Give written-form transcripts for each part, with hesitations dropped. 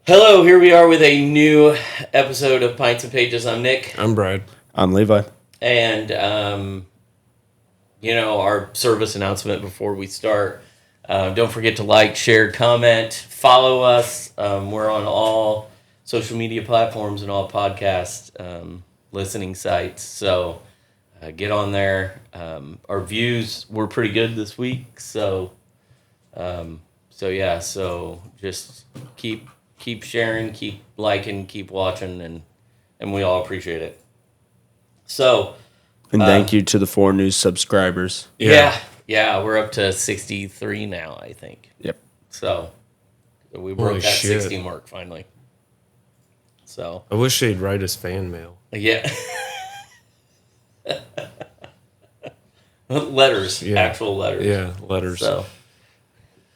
Hello, here we are with a new episode of Pints and Pages. I'm Nick. I'm Brad. I'm Levi. And, our service announcement before we start. Don't forget to like, share, comment, follow us. We're on all social media platforms and all podcast listening sites. So get on there. Our views were pretty good this week. So just keep sharing, keep liking, keep watching, and we all appreciate it. So, and thank you to the 4 new subscribers. Yeah, we're up to 63 now, I think. Yep. So, we broke that 60 mark finally. So, I wish they'd write us fan mail. Yeah. Letters, actual letters. Yeah, letters. So,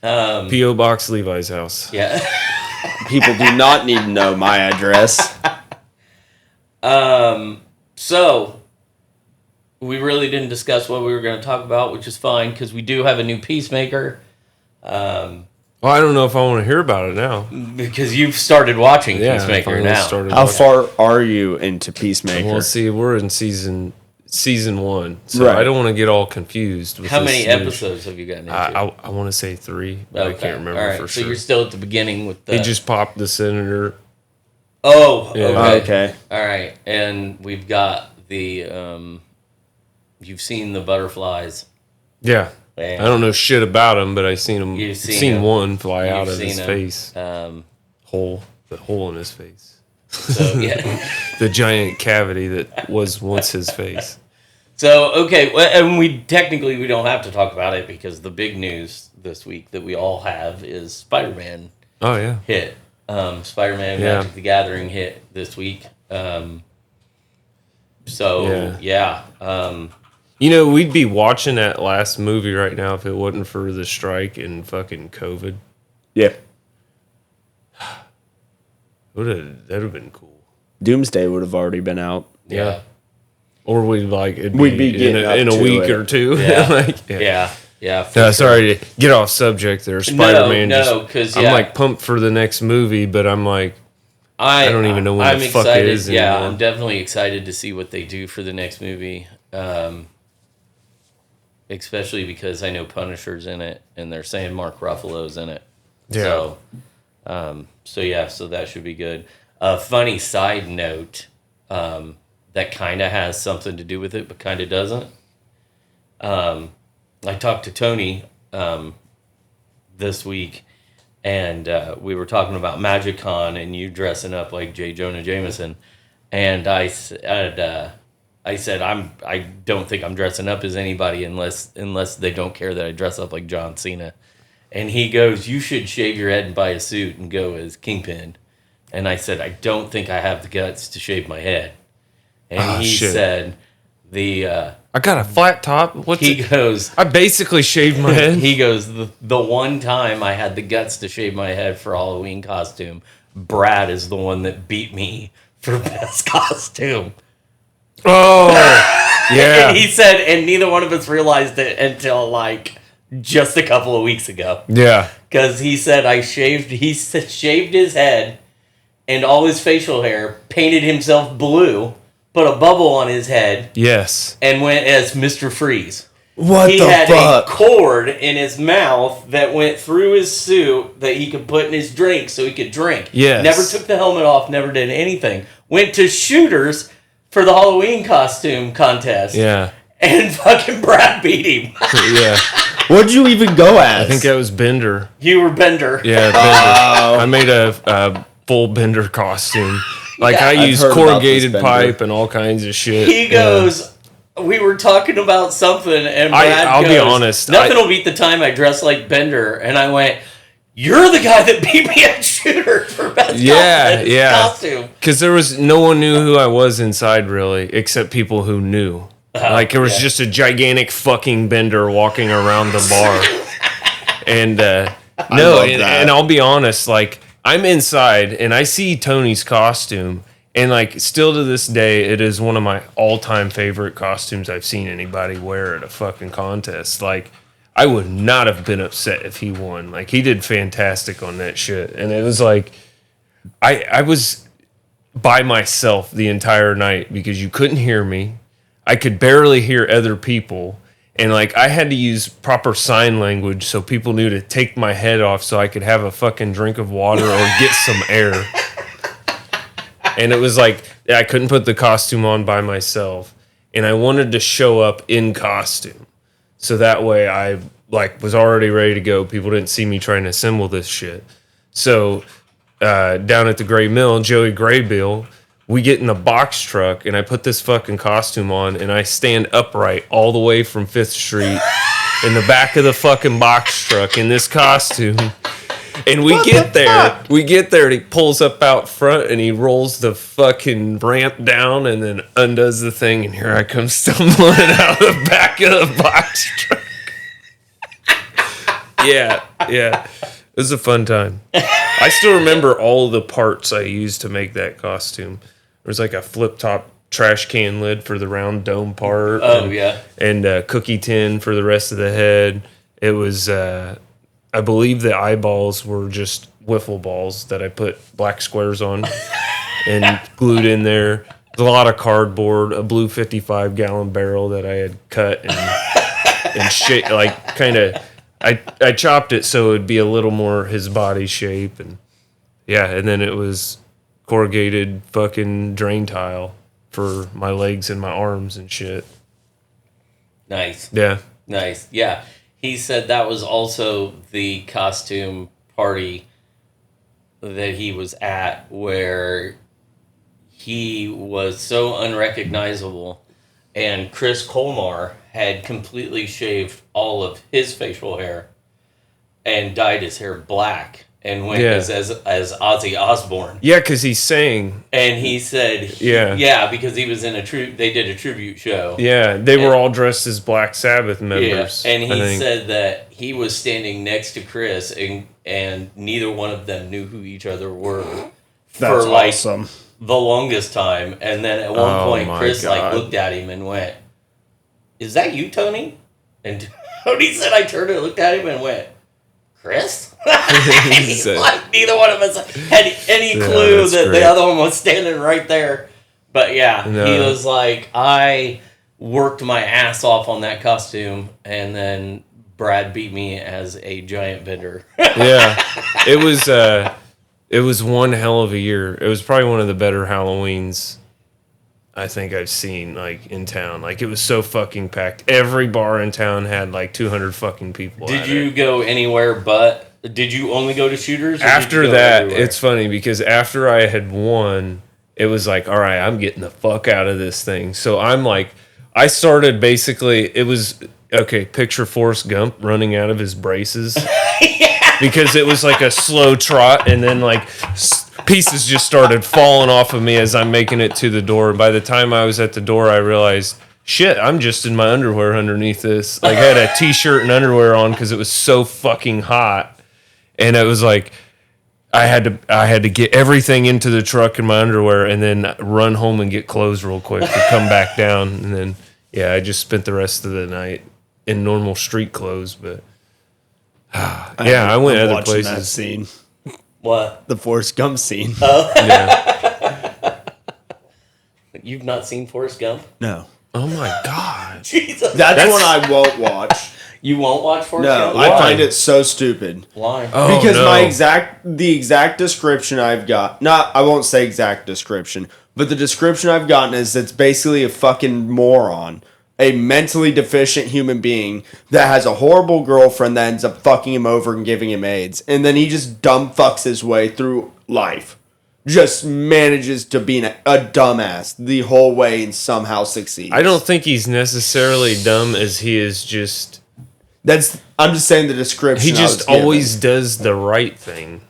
P.O. Box, Levi's house. Yeah. People do not need to know my address. So, we really didn't discuss what we were going to talk about, which is fine, because we do have a new Peacemaker. Well, I don't know if I want to hear about it now. Because you've started watching Peacemaker now. How far are you into Peacemaker? Well, see, we're in season 1, so right. I don't want to get all confused. With How many episodes have you gotten into? I want to say 3, but I can't remember for sure. So you're still at the beginning with the... They just popped the senator. Oh, yeah. Okay. All right, and we've got the... You've seen the butterflies. Yeah. And I don't know shit about them, but I've seen them. You've seen one fly out of his him. face. Um, the hole in his face. So, yeah. The giant cavity that was once his face. So, okay, well, and we don't have to talk about it because the big news this week that we all have is Spiderman. Oh, yeah. Hit. Spider-Man Magic the Gathering hit this week. We'd be watching that last movie right now if it wasn't for the strike and fucking COVID. Yeah. That'd have been cool. Doomsday would have already been out. Yeah. Or we'd be getting in a week or two. Yeah. Sorry to get off subject there. Spider-Man. Because I'm pumped for the next movie, but I'm like, I don't even know when the fuck it is anymore. Yeah, I'm definitely excited to see what they do for the next movie. Especially because I know Punisher's in it, and they're saying Mark Ruffalo's in it. Yeah. So that should be good. A funny side note that kind of has something to do with it, but kind of doesn't. I talked to Tony this week, and we were talking about MagicCon and you dressing up like J. Jonah Jameson, and I said I don't think I'm dressing up as anybody unless they don't care that I dress up like John Cena. And he goes, "You should shave your head and buy a suit and go as Kingpin." And I said, "I don't think I have the guts to shave my head." And said, I got a flat top. Goes, I basically shaved my head. He goes, the one time I had the guts to shave my head for Halloween costume, Brad is the one that beat me for best costume. Oh, yeah. And he said, and neither one of us realized it until just a couple of weeks ago. Yeah. Because he said he shaved his head and all his facial hair, painted himself blue, put a bubble on his head. Yes. And went as Mr. Freeze. What the fuck? He had a cord in his mouth that went through his suit that he could put in his drink so he could drink. Yes. Never took the helmet off, never did anything. Went to Shooters for the Halloween costume contest. Yeah. And fucking Brad beat him. Yeah. What'd you even go as? I think that was Bender. You were Bender. Yeah, Bender. I made a full Bender costume. I used corrugated pipe and all kinds of shit. He goes, we were talking about something, and Brad I'll goes, be honest. Nothing will beat the time I dress like Bender. And I went, you're the guy that beat me at Shooter for best costume. Because there was no one knew who I was inside, really, except people who knew. There was just a gigantic fucking Bender walking around the bar. And and I'll be honest, I'm inside and I see Tony's costume, and still to this day, it is one of my all-time favorite costumes I've seen anybody wear at a fucking contest. I would not have been upset if he won. He did fantastic on that shit, and it was I was by myself the entire night because you couldn't hear me. I could barely hear other people. And like I had to use proper sign language so people knew to take my head off so I could have a fucking drink of water or get some air. And it was like I couldn't put the costume on by myself. And I wanted to show up in costume. So that way I like was already ready to go. People didn't see me trying to assemble this shit. So down at the Gray Mill, Joey Graybill, we get in the box truck and I put this fucking costume on and I stand upright all the way from 5th Street in the back of the fucking box truck in this costume. And we get there and he pulls up out front and he rolls the fucking ramp down and then undoes the thing and here I come stumbling out of the back of the box truck. Yeah. It was a fun time. I still remember all the parts I used to make that costume. There was like a flip-top trash can lid for the round dome part. And a cookie tin for the rest of the head. It was, I believe the eyeballs were just wiffle balls that I put black squares on and glued in there. A lot of cardboard, a blue 55-gallon barrel that I had cut and shit, like kind of... I chopped it so it'd be a little more his body shape and then it was corrugated fucking drain tile for my legs and my arms and shit. Nice. Yeah. Nice. Yeah. He said that was also the costume party that he was at where he was so unrecognizable and Chris Colmar had completely shaved all of his facial hair and dyed his hair black and went as Ozzy Osbourne. Yeah, because he sang. And he said, because he was in they did a tribute show. Yeah, they were all dressed as Black Sabbath members. Yeah, and he said that he was standing next to Chris and neither one of them knew who each other were. That's awesome. The longest time. And then at one point, Chris looked at him and went, "Is that you, Tony?" And Tony said, I turned and looked at him and went, "Chris?" He's like, neither one of us had any clue that the other one was standing right there. But he was like, I worked my ass off on that costume, and then Brad beat me as a giant bender. Yeah, it was one hell of a year. It was probably one of the better Halloweens I think I've seen, like, in town. Like, it was so fucking packed. Every bar in town had, like, 200 fucking people. Did you go anywhere but... Did you only go to Shooters? After that, everywhere? It's funny, because after I had won, it was like, all right, I'm getting the fuck out of this thing. So I'm like... I started basically... It was... Okay, picture Forrest Gump running out of his braces. Because it was like a slow trot, and then, like... Pieces just started falling off of me as I'm making it to the door. And by the time I was at the door, I realized, shit, I'm just in my underwear underneath this. Like, I had a t-shirt and underwear on because it was so fucking hot. And it was like, I had to get everything into the truck in my underwear and then run home and get clothes real quick to come back down. And then, I just spent the rest of the night in normal street clothes. But, I went other places. That scene. What? The Forrest Gump scene. Oh. You've not seen Forrest Gump? No. Oh my God. Jesus. That's one I won't watch. You won't watch Forrest Gump? No, I find it so stupid. Why? Oh, because the exact description I've got, I won't say exact description, but the description I've gotten is it's basically a fucking moron. A mentally deficient human being that has a horrible girlfriend that ends up fucking him over and giving him AIDS. And then he just dumb fucks his way through life. Just manages to be a dumbass the whole way and somehow succeeds. I don't think he's necessarily dumb as he is just... I'm just saying the description. He just always does the right thing.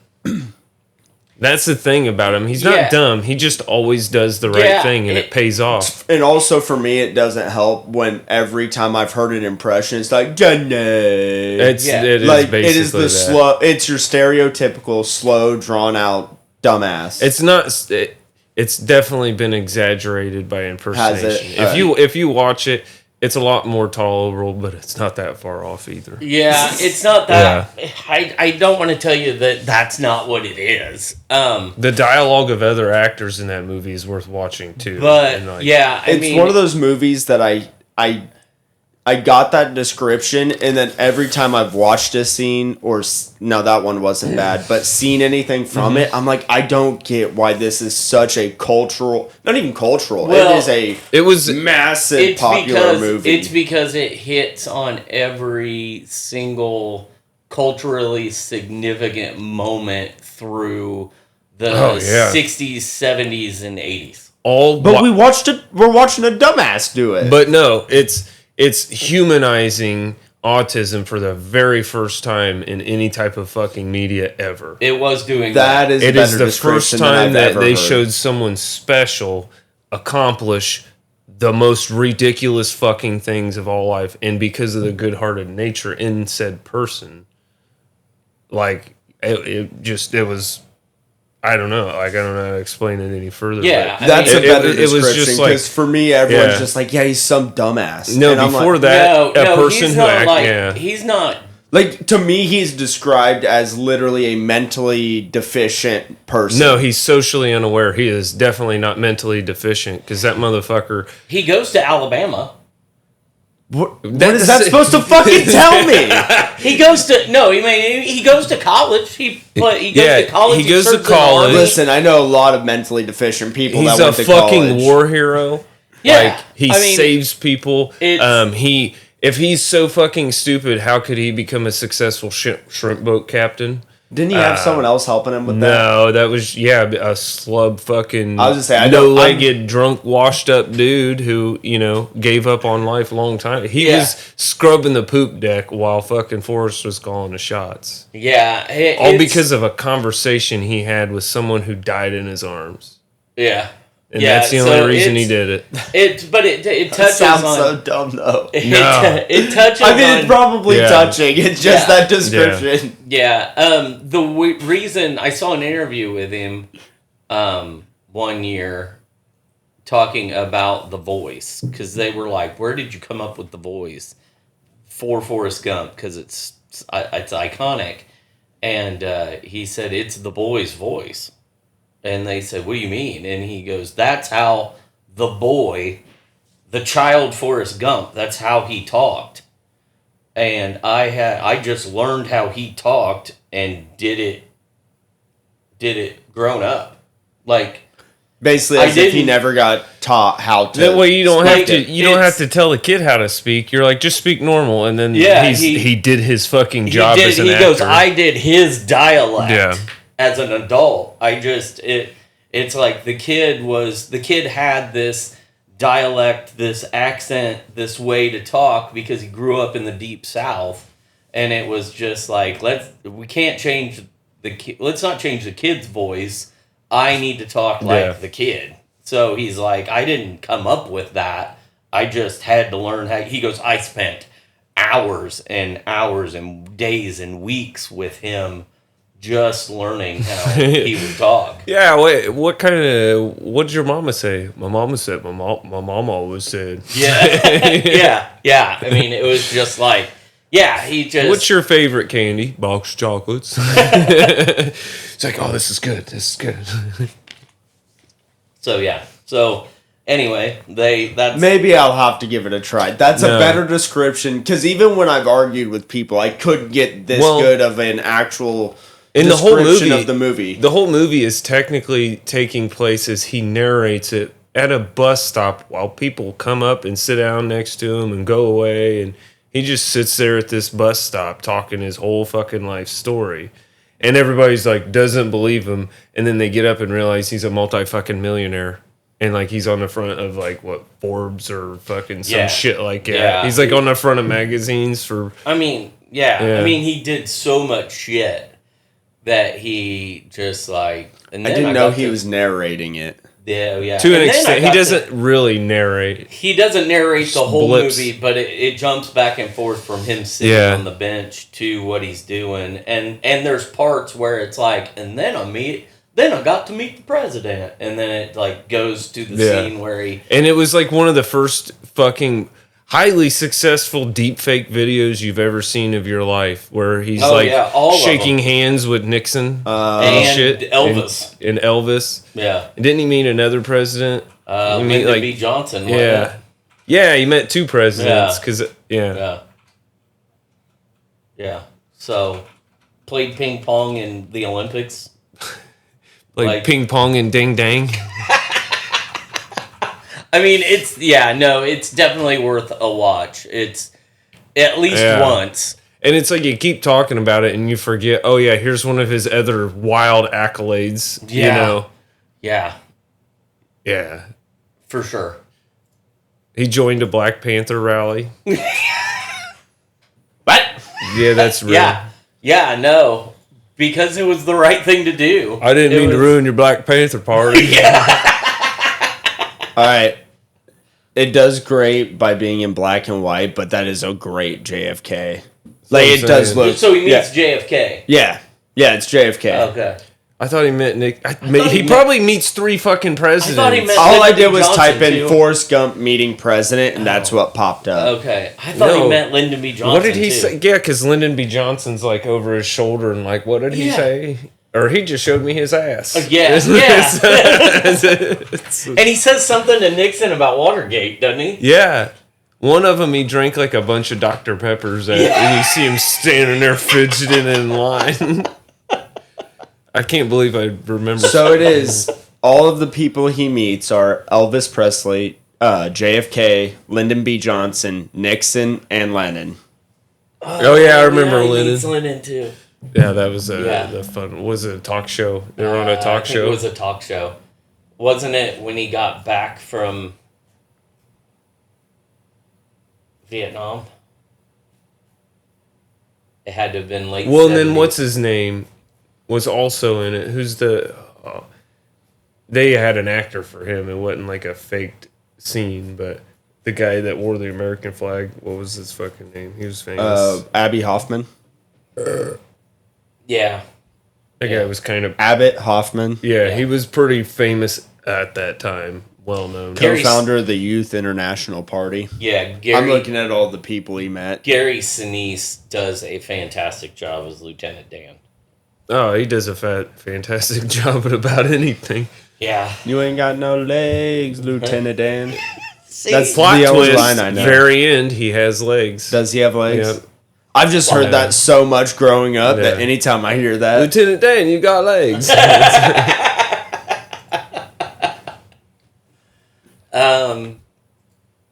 That's the thing about him. He's not dumb. He just always does the right thing, and it pays off. And also, for me, it doesn't help when every time I've heard an impression, it's like, Jenny. It is basically it is the slow. It's your stereotypical, slow, drawn out dumbass. It's not. It's definitely been exaggerated by impersonation. Has it? If you watch it, it's a lot more tolerable, but it's not that far off either. Yeah, it's not that. Yeah. I don't want to tell you that that's not what it is. The dialogue of other actors in that movie is worth watching too. But it's one of those movies that I got that description, and then every time I've watched a scene, no, that one wasn't bad, but seen anything from it, I'm like, I don't get why this is such a cultural, not even cultural, it was massive popular movie. It's because it hits on every single culturally significant moment through the 60s, 70s, and 80s. We're watching a dumbass do it. But no, it's humanizing autism for the very first time in any type of fucking media ever. It was doing that. It is the first time that they showed someone special accomplish the most ridiculous fucking things of all life, and because of the good-hearted nature in said person, like it was. I don't know. Like, I don't know how to explain it any further. Yeah, that's a better description. Because for me, everyone's just like, he's some dumbass. No, and before that, a person who he's not. Like, to me, he's described as literally a mentally deficient person. No, he's socially unaware. He is definitely not mentally deficient, because that motherfucker... He goes to Alabama. What is that supposed to fucking tell me? He goes to college. He goes to college. Listen, I know a lot of mentally deficient people that went to college. He's a fucking war hero. Yeah. Like, he saves people. If he's so fucking stupid, how could he become a successful shrimp boat captain? Didn't he have someone else helping him with that? No, that was, a slub fucking I was just saying, no-legged, drunk, washed-up dude who, gave up on life a long time. He was scrubbing the poop deck while fucking Forrest was calling the shots. Yeah. All because of a conversation he had with someone who died in his arms. Yeah. And that's the only reason he did it. It touches sounds on... so dumb, though. It touches on... it's probably touching. It's just that description. Yeah. The reason... I saw an interview with him 1 year talking about the voice. Because they were like, where did you come up with the voice for Forrest Gump? Because it's iconic. And he said, it's the boy's voice. And they said, what do you mean? And he goes, that's how the boy, the child Forrest Gump, that's how he talked. And I just learned how he talked and did it grown up. Like, basically, as if he never got taught how to. That way, you don't have to tell a kid how to speak. You're like, just speak normal, and then he did his fucking job as an actor. He goes, I did his dialect. Yeah. As an adult, it's like the kid had this dialect, this accent, this way to talk because he grew up in the deep South, and it was just like, let's not change the kid's voice. I need to talk like the kid. So he's like, I didn't come up with that. I just had to learn how. He goes, I spent hours and hours and days and weeks with him. Just learning how he would talk. Yeah, wait, what did your mama say? My mama said, my mama always said. Yeah. I mean, it was just like, he just... What's your favorite candy? Box chocolates. It's like, oh, this is good. So, anyway, that's... Maybe I'll have to give it a try. That's a better description, because even when I've argued with people, I couldn't get this good of an actual... In the whole movie of the movie. The whole movie is technically taking place as he narrates it at a bus stop while people come up and sit down next to him and go away, and he just sits there at this bus stop talking his whole fucking life story. And everybody's like doesn't believe him, and then they get up and realize he's a multi-fucking millionaire. And like he's on the front of like what Forbes or fucking some shit like that. Yeah. He's like on the front of magazines for I mean, he did so much shit. That he just like... And then I didn't know he was narrating it. Yeah. To an extent. He doesn't really narrate. He doesn't narrate the whole movie, but it jumps back and forth from him sitting on the bench to what he's doing. And there's parts where it's like, and then I got to meet the president. And then it like goes to the scene where he... And it was like one of the first fucking... highly successful deepfake videos you've ever seen of your life, where he's all of shaking them. hands with Nixon and shit, Elvis. and Elvis. Yeah. Didn't he meet another president? Lyndon B. Johnson. wasn't Yeah. it? Yeah, he met two presidents. Yeah. Because, Yeah. Yeah. So, played ping pong in the Olympics. like ping pong and ding dang. I mean, it's definitely worth a watch. It's at least once. And it's like you keep talking about it and you forget, oh yeah, here's one of his other wild accolades. Yeah. You know? Yeah, Yeah. for sure. He joined a Black Panther rally. What? Yeah, that's real. Yeah, no. Because it was the right thing to do. I didn't mean to ruin your Black Panther party. All right. It does great by being in black and white, but that is a great JFK. Like, it does look... So he meets JFK. Yeah. Yeah, it's JFK. Okay. I thought he meant Nick. He probably meets three fucking presidents. I thought he meant All I Lyndon did B. was Johnson, type in too. Forrest Gump meeting president, and that's what popped up. Okay. I thought he meant Lyndon B. Johnson, What did he too. say? Yeah, because Lyndon B. Johnson's like over his shoulder and like, what did he say? Or he just showed me his ass. Yeah. And he says something to Nixon about Watergate, doesn't he? Yeah. One of them, he drank like a bunch of Dr. Peppers at, and you see him standing there fidgeting in line. I can't believe I remember. So it is. All of the people he meets are Elvis Presley, JFK, Lyndon B. Johnson, Nixon, and Lennon. Oh yeah, I remember he Lennon. meets Lennon, too. Yeah, that was the fun. Was it a talk show? They were on a I talk think show. It was a talk show. Wasn't it when he got back from Vietnam? It had to have been late. Well, and 70s. then what's his name was also in it. Who's the? They had an actor for him. It wasn't like a faked scene, but the guy that wore the American flag. What was his fucking name? He was famous. Abby Hoffman. Yeah. That guy was kind of. Abbott Hoffman. Yeah, he was pretty famous at that time. Well known. Gary- Co-founder of the Youth International Party. Yeah, Gary. I'm looking at all the people he met. Gary Sinise does a fantastic job as Lieutenant Dan. Oh, he does a fantastic job at about anything. Yeah. You ain't got no legs, Lieutenant Dan. That's Plot the only twist. line I know. Very end, he has legs. Does he have legs? Yep. I've just heard that so much growing up that Yeah. anytime I hear that, Lieutenant Dan, you got legs.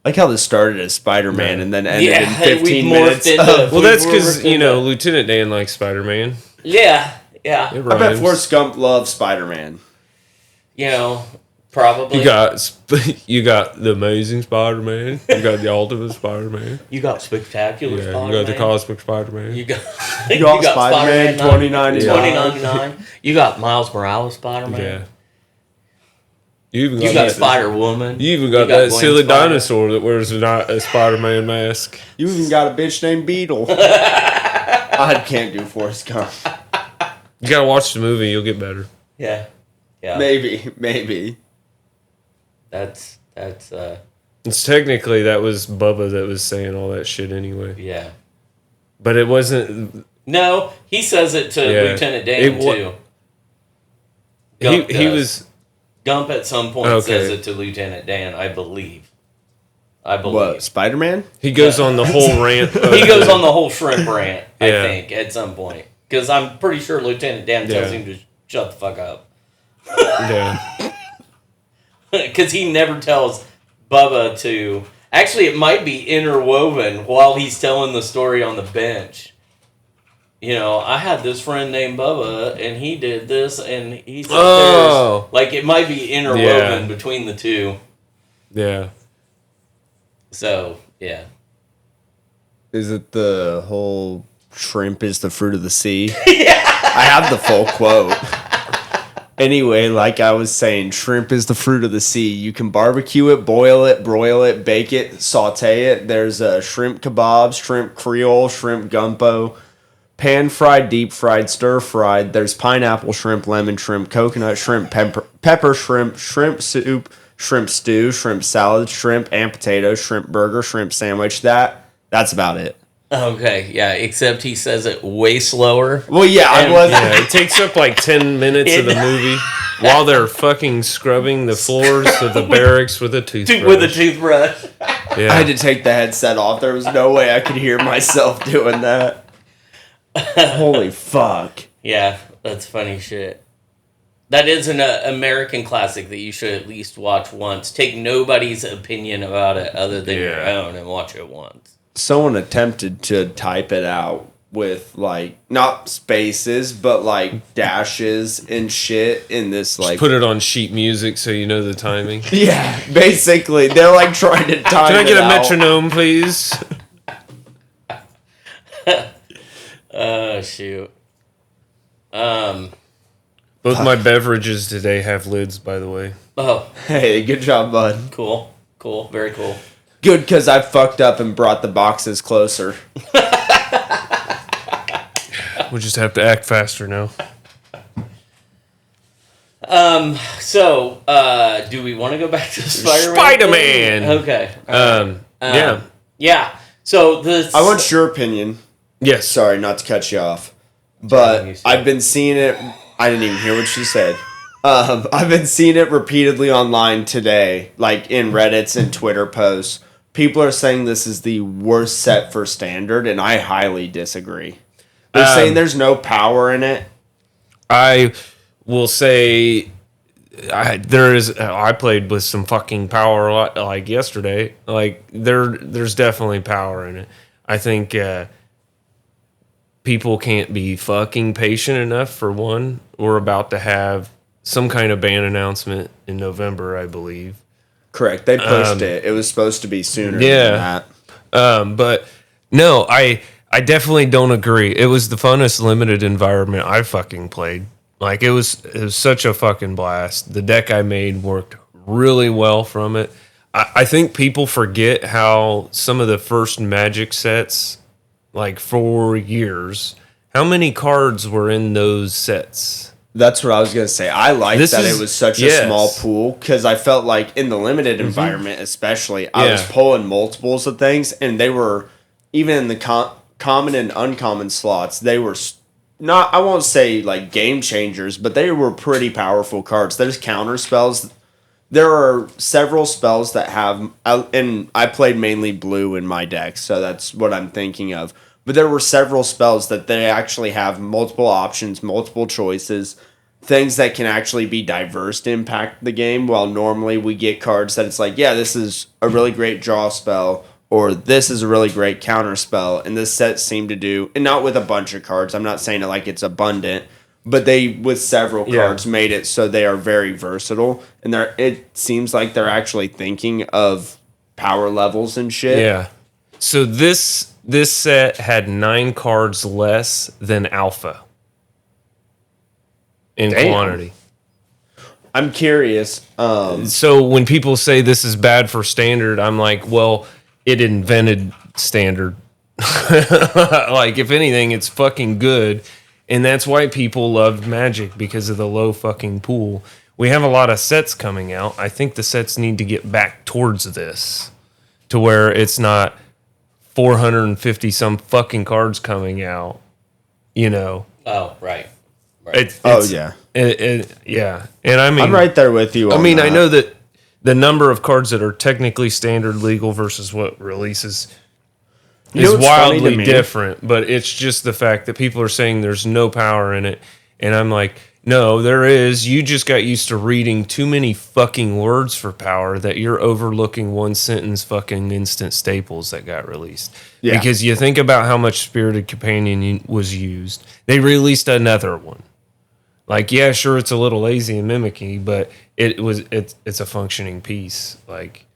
like how this started as Spider-Man and then ended in 15 we minutes. morphed into- Well, that's we because, morphed into- Lieutenant Dan likes Spider-Man. Yeah. Yeah. It I bet rhymes. Forrest Gump loves Spider-Man. You know, probably. You got the Amazing Spider-Man. You got the Ultimate Spider-Man. You got Spectacular Yeah, Spider-Man. you got the Cosmic Spider-Man. You got, You got Spider-Man 2099. 2099. You got Miles Morales Spider-Man. Yeah. You even You got that, Spider-Woman. You even got You that Gwen silly Spider. dinosaur that wears a Spider-Man mask. You even got a bitch named Beetle. I can't do Forrest Gump. You gotta watch the movie. You'll get better. Yeah. Yeah. Maybe. That's It's technically that was Bubba that was saying all that shit anyway. yeah. But it wasn't. No, he says it to Yeah. Lieutenant Dan too. Gump He does. was. Gump at some point Okay. says it to Lieutenant Dan, I believe. What, Spider-Man? He goes on the whole rant. He goes on the whole shrimp rant, I Yeah. think, at some point. Because I'm pretty sure Lieutenant Dan tells Yeah. him to shut the fuck up. Yeah. Because he never tells Bubba to... Actually, it might be interwoven while he's telling the story on the bench. You know, I had this friend named Bubba, and he did this, and he said Oh. like, it might be interwoven Yeah. between the two. Yeah. So, yeah. Is it the whole shrimp is the fruit of the sea? I have the full quote. Anyway, like I was saying, shrimp is the fruit of the sea. You can barbecue it, boil it, broil it, bake it, saute it. There's shrimp kebabs, shrimp creole, shrimp gumbo, pan fried, deep fried, stir fried. There's pineapple shrimp, lemon shrimp, coconut shrimp, pepper shrimp, shrimp soup, shrimp stew, shrimp salad, shrimp and potatoes, shrimp burger, shrimp sandwich. That's about it. Okay, yeah, except he says it way slower. Well, yeah, I was. Yeah, it takes up like 10 minutes of the movie while they're fucking scrubbing the floors of the barracks with a toothbrush. With a toothbrush. Yeah. I had to take the headset off. There was no way I could hear myself doing that. Holy fuck. Yeah, that's funny shit. That is an American classic that you should at least watch once. Take nobody's opinion about it other than your own and watch it once. Someone attempted to type it out with, like, not spaces, but, like, dashes and shit in this, like... Just put it on sheet music so you know the timing. Yeah, basically. They're, like, trying to time Can I get it a out. metronome, please? Oh, shoot. Both my beverages today have lids, by the way. Oh, Hey, good job, bud. cool. Cool. Very cool. Good, because I fucked up and brought the boxes closer. We'll just have to act faster now. So, do we want to go back to Spider-Man? Spider-Man! Okay. Yeah. Yeah. So, I want your opinion. Yes. Sorry, not to cut you off. But I've been seeing it. I didn't even hear what she said. I've been seeing it repeatedly online today, like in Reddits and Twitter posts. People are saying this is the worst set for standard, and I highly disagree. They're saying there's no power in it. I will say I played with some fucking power a lot, like yesterday. Like there's definitely power in it. I think people can't be fucking patient enough, for one. We're about to have some kind of ban announcement in November, I believe. Correct. They pushed it. It was supposed to be sooner than that. But no, I definitely don't agree. It was the funnest limited environment I fucking played. Like it was such a fucking blast. The deck I made worked really well from it. I think people forget how some of the first Magic sets, like for years, how many cards were in those sets? That's what I was going to say. I liked that it was such a small pool because I felt like in the limited environment, especially, I was pulling multiples of things, and they were, even in the common and uncommon slots, they were not, I won't say like game changers, but they were pretty powerful cards. There's counter spells. There are several spells that have, and I played mainly blue in my deck, so that's what I'm thinking of. But there were several spells that they actually have multiple options, multiple choices, things that can actually be diverse to impact the game, while normally we get cards that it's like, yeah, this is a really great draw spell, or this is a really great counter spell, and this set seemed to do, and not with a bunch of cards, I'm not saying it like it's abundant, but they, with several cards, made it so they are very versatile, and it seems like they're actually thinking of power levels and shit. Yeah. So this set had 9 cards less than Alpha in quantity. I'm curious. So when people say this is bad for standard, I'm like, well, it invented standard. Like, if anything, it's fucking good. And that's why people loved Magic, because of the low fucking pool. We have a lot of sets coming out. I think the sets need to get back towards this, to where it's not 450 some fucking cards coming out, you know. Oh, right. Yeah. Yeah. And I mean, I'm right there with you. I mean, I know that the number of cards that are technically standard legal versus what releases is wildly different, but it's just the fact that people are saying there's no power in it. And I'm like, no, there is. You just got used to reading too many fucking words for power that you're overlooking one sentence fucking instant staples that got released. Yeah. Because you think about how much Spirited Companion was used. They released another one. Like, yeah, sure, it's a little lazy and mimicky, but it's a functioning piece. Like,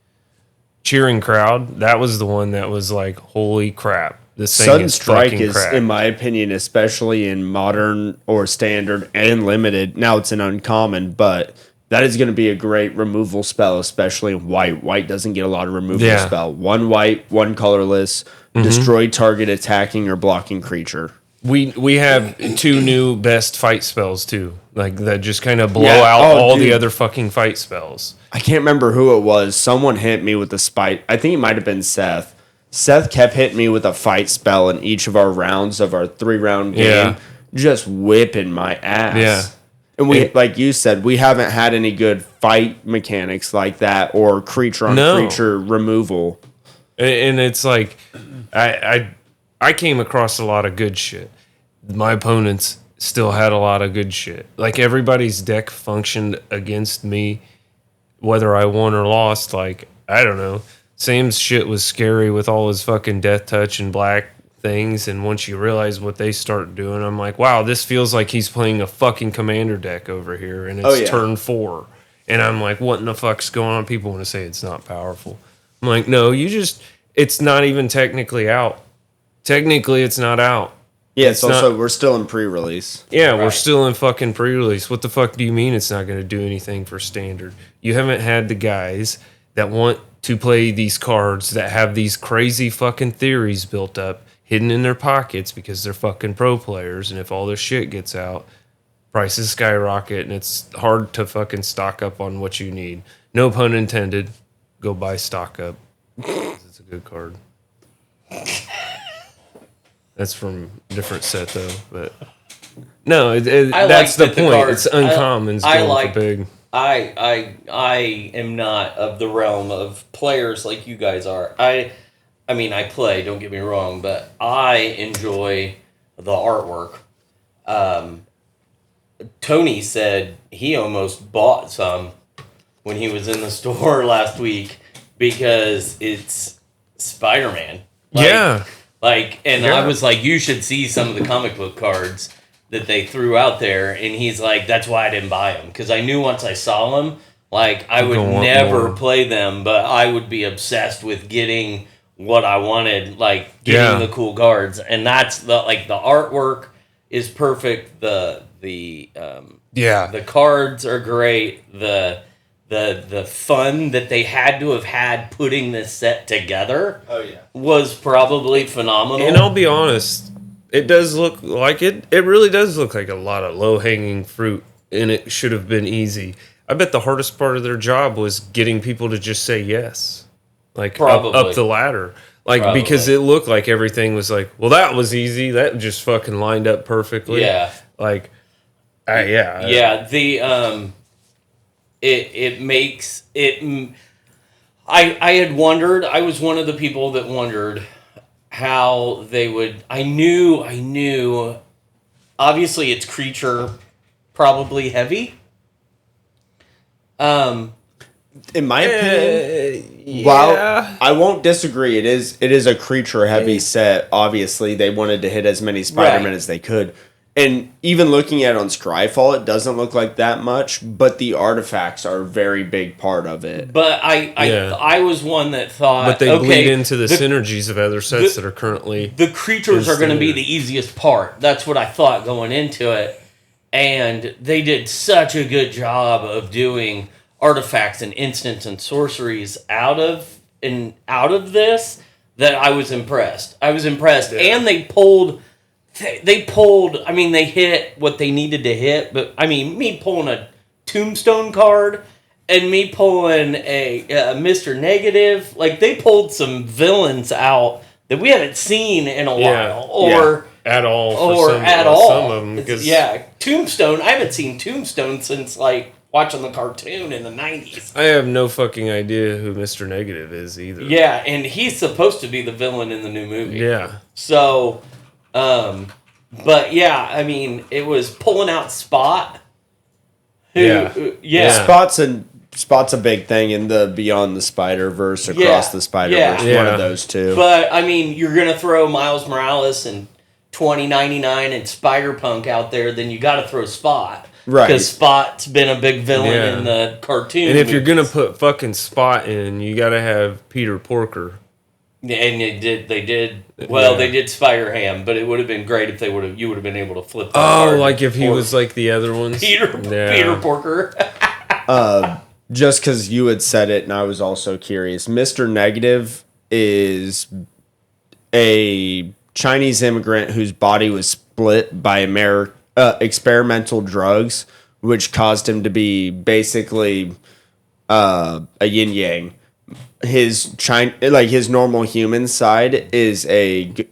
Cheering Crowd, that was the one that was like, holy crap. This thing Sudden is Strike fucking is, crap. in my opinion, especially in modern or standard and limited. Now it's an uncommon, but that is going to be a great removal spell, especially in white. White doesn't get a lot of removal spell. 1 white, 1 colorless, destroy target attacking or blocking creature. We have 2 new best fight spells too, like that just kind of blow Yeah. out Oh, all dude. the other fucking fight spells. I can't remember who it was. Someone hit me with a spite. I think it might have been Seth. Seth kept hitting me with a fight spell in each of our rounds of our 3-round game, Yeah. just whipping my ass. Yeah. And we, like you said, we haven't had any good fight mechanics like that or creature on creature removal. And it's like, I came across a lot of good shit. My opponents still had a lot of good shit. Like everybody's deck functioned against me, whether I won or lost. Like, I don't know. Sam's shit was scary with all his fucking death touch and black things. And once you realize what they start doing, I'm like, wow, this feels like he's playing a fucking commander deck over here. And it's turn 4. And I'm like, what in the fuck's going on? People want to say it's not powerful. I'm like, no, it's not even technically out. Technically, it's not out. Yeah, it's also, we're still in pre-release. Yeah, we're still in fucking pre-release. What the fuck do you mean it's not going to do anything for standard? You haven't had the guys that want to play these cards that have these crazy fucking theories built up, hidden in their pockets because they're fucking pro players. And if all this shit gets out, prices skyrocket and it's hard to fucking stock up on what you need. No pun intended. Go buy stock up. It's a good card. That's from a different set though, but no, that's the point. It's uncommons going for big. I am not of the realm of players like you guys are. I mean, I play. Don't get me wrong, but I enjoy the artwork. Tony said he almost bought some when he was in the store last week because it's Spiderman. Yeah. I was like, you should see some of the comic book cards that they threw out there. And he's like, that's why I didn't buy them. Because I knew once I saw them, like, I would never play them, but I would be obsessed with getting what I wanted, like, getting the cool cards. And that's, the artwork is perfect. The cards are great. The fun that they had to have had putting this set together was probably phenomenal. And I'll be honest, it does look like it really does look like a lot of low-hanging fruit, and it should have been easy. I bet the hardest part of their job was getting people to just say yes. Like, up the ladder. Like, because it looked like everything was like, well, that was easy. That just fucking lined up perfectly. Yeah. Like, It makes it. I had wondered. I was one of the people that wondered how they would. I knew. Obviously, it's creature, probably heavy. In my opinion, while I won't disagree, it is a creature heavy set. Obviously, they wanted to hit as many Spider-Men as they could. And even looking at it on Scryfall, it doesn't look like that much, but the artifacts are a very big part of it. But I was one that thought, but they bleed into the synergies of other sets that are currently. The creatures are going to be the easiest part. That's what I thought going into it, and they did such a good job of doing artifacts and instants and sorceries out of this that I was impressed. And they pulled. I mean, they hit what they needed to hit, but I mean, me pulling a Tombstone card and me pulling a Mr. Negative, like, they pulled some villains out that we haven't seen in a while, at all. Some of them, Tombstone. I haven't seen Tombstone since, like, watching the cartoon in the 90s. I have no fucking idea who Mr. Negative is either. Yeah, and he's supposed to be the villain in the new movie. Yeah. So. But yeah, I mean, it was pulling out Spot. Spot's a big thing in the Beyond the Spider-Verse, Across the Spider-Verse, one of those two. But I mean, you're gonna throw Miles Morales and 2099 and Spider-Punk out there, then you got to throw Spot, right? Because Spot's been a big villain in the cartoon. And if you're gonna put fucking Spot in, you got to have Peter Porker. And they did. Well, they did Spider-Ham, but it would have been great if you would have been able to flip. Like if he was like the other ones, Peter Porker. Just because you had said it, and I was also curious. Mr. Negative is a Chinese immigrant whose body was split by experimental drugs, which caused him to be basically a yin yang. His his normal human side is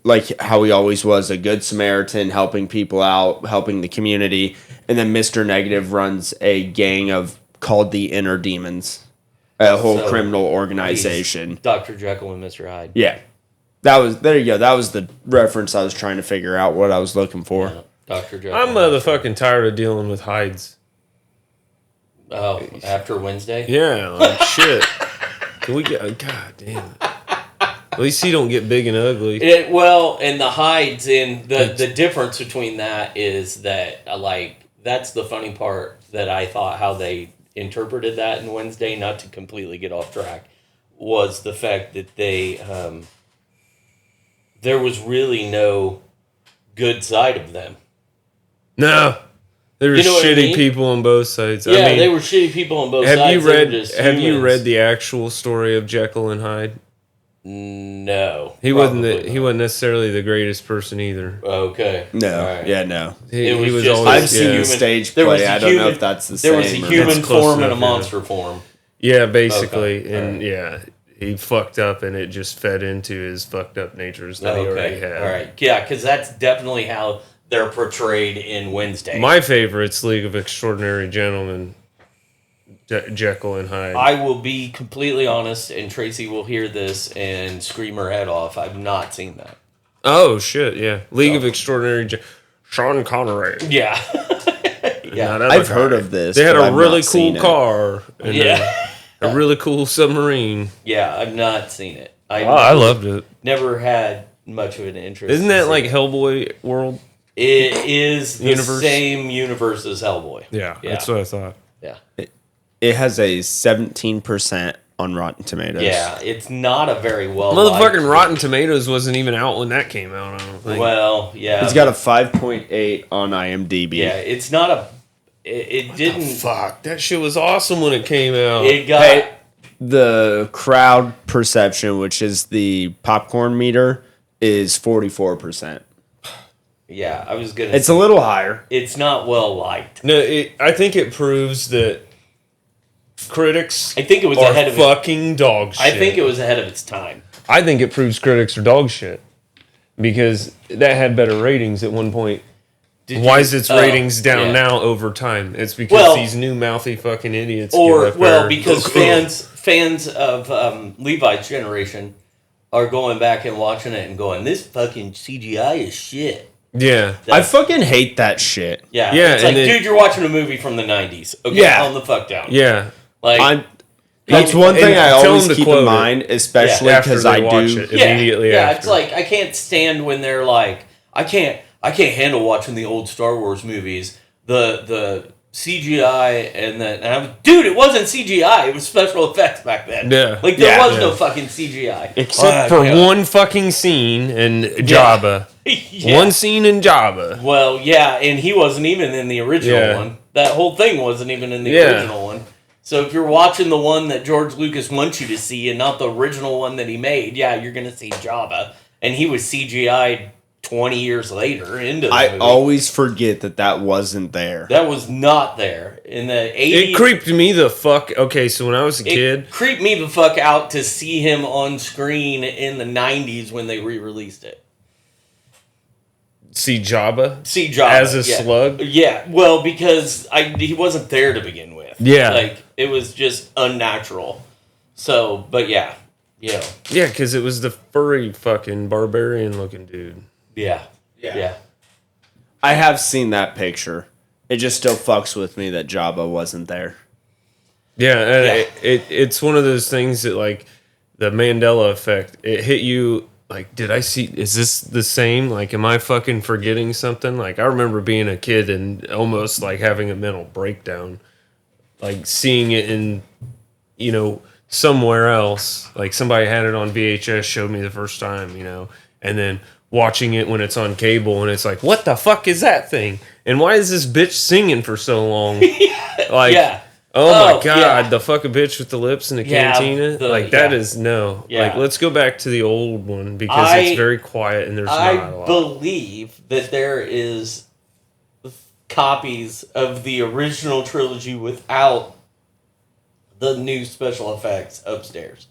like how he always was, a good Samaritan, helping people out, helping the community, and then Mr. Negative runs a gang called the Inner Demons, a whole criminal organization. Dr. Jekyll and Mr. Hyde. Yeah, there you go. That was the reference I was trying to figure out what I was looking for. Yeah, Dr. Jekyll. I'm motherfucking tired of dealing with hides. Oh, after Wednesday? Yeah, like shit. Can we get? God damn it. At least he don't get big and ugly. And the hides the difference between that is that that's the funny part that I thought how they interpreted that in Wednesday, not to completely get off track, was the fact that they there was really no good side of them. No. There were shitty people on both sides. Yeah, they were shitty people on both sides. Have you read the actual story of Jekyll and Hyde? No. He wasn't necessarily the greatest person either. Okay. No. Right. Yeah, no. He was just always, I've seen stage play. I don't know if that's the same. There was a human form and a monster form. Yeah, basically. Okay. And he fucked up and it just fed into his fucked up natures that he already had. All right. Yeah, because that's definitely how they're portrayed in Wednesday. My favorite's League of Extraordinary Gentlemen, Jekyll and Hyde. I will be completely honest, and Tracy will hear this and scream her head off. I've not seen that. Oh, shit, yeah. League of Extraordinary Sean Connery. Yeah. Yeah. I've heard of this. They had a really cool car. And a really cool submarine. Yeah, I've not seen it. I loved it. Never had much of an interest. Isn't that like Hellboy World? It is the same universe as Hellboy. Yeah, that's what I thought. Yeah. It has a 17% on Rotten Tomatoes. Yeah, it's not a very well. Motherfucking Rotten Tomatoes wasn't even out when that came out, I don't think. Well, yeah. It's got a 5.8 on IMDb. Yeah, it's not a... It didn't... Fuck, that shit was awesome when it came out. It got... The crowd perception, which is the popcorn meter, is 44%. Yeah, I was gonna. It's a little higher. It's not well liked. No, I think it proves that critics. I think it was are ahead of fucking dog shit. I think it was ahead of its time. I think it proves critics are dog shit because that had better ratings at one point. Why is its ratings down now over time? It's because these new mouthy fucking idiots. Because fans of Levi's generation are going back and watching it and going, "This fucking CGI is shit." Yeah. I fucking hate that shit. Yeah. Yeah. It's like, dude, you're watching a movie from the 90s. Okay, calm the fuck down. Yeah. Like, that's one thing I always keep in mind, especially because I do. Immediately after. It's like, I can't stand when they're like, I can't handle watching the old Star Wars movies. The CGI and I was, dude, it wasn't CGI. It was special effects back then. Yeah. Like, there was no fucking CGI. Except for one fucking scene in Jabba. One scene in Jabba. Well, yeah, and he wasn't even in the original one. That whole thing wasn't even in the original one. So if you're watching the one that George Lucas wants you to see and not the original one that he made, you're going to see Jabba. And he was CGI'd 20 years later into the movie. I always forget that wasn't there. That was not there. In the 80s... It creeped me the fuck... Okay, so when I was a kid... It creeped me the fuck out to see him on screen in the 90s when they re-released it. See Jabba? See Jabba. As a slug? Yeah, well, because he wasn't there to begin with. Yeah. Like, it was just unnatural. So, but yeah. Yeah, because it was the furry fucking barbarian looking dude. Yeah. I have seen that picture. It just still fucks with me that Jabba wasn't there. Yeah, and it's one of those things that, like, the Mandela effect, it hit you, like, is this the same? Like, am I fucking forgetting something? Like, I remember being a kid and almost, like, having a mental breakdown. Like, seeing it in, somewhere else. Like, somebody had it on VHS, showed me the first time, and then watching it when it's on cable, and it's like, what the fuck is that thing? And why is this bitch singing for so long? Oh my god, yeah. the fucking bitch with the lips in the Yeah, cantina. That is no. Yeah. Let's go back to the old one because it's very quiet and there's not a lot. I believe that there is copies of the original trilogy without the new special effects upstairs.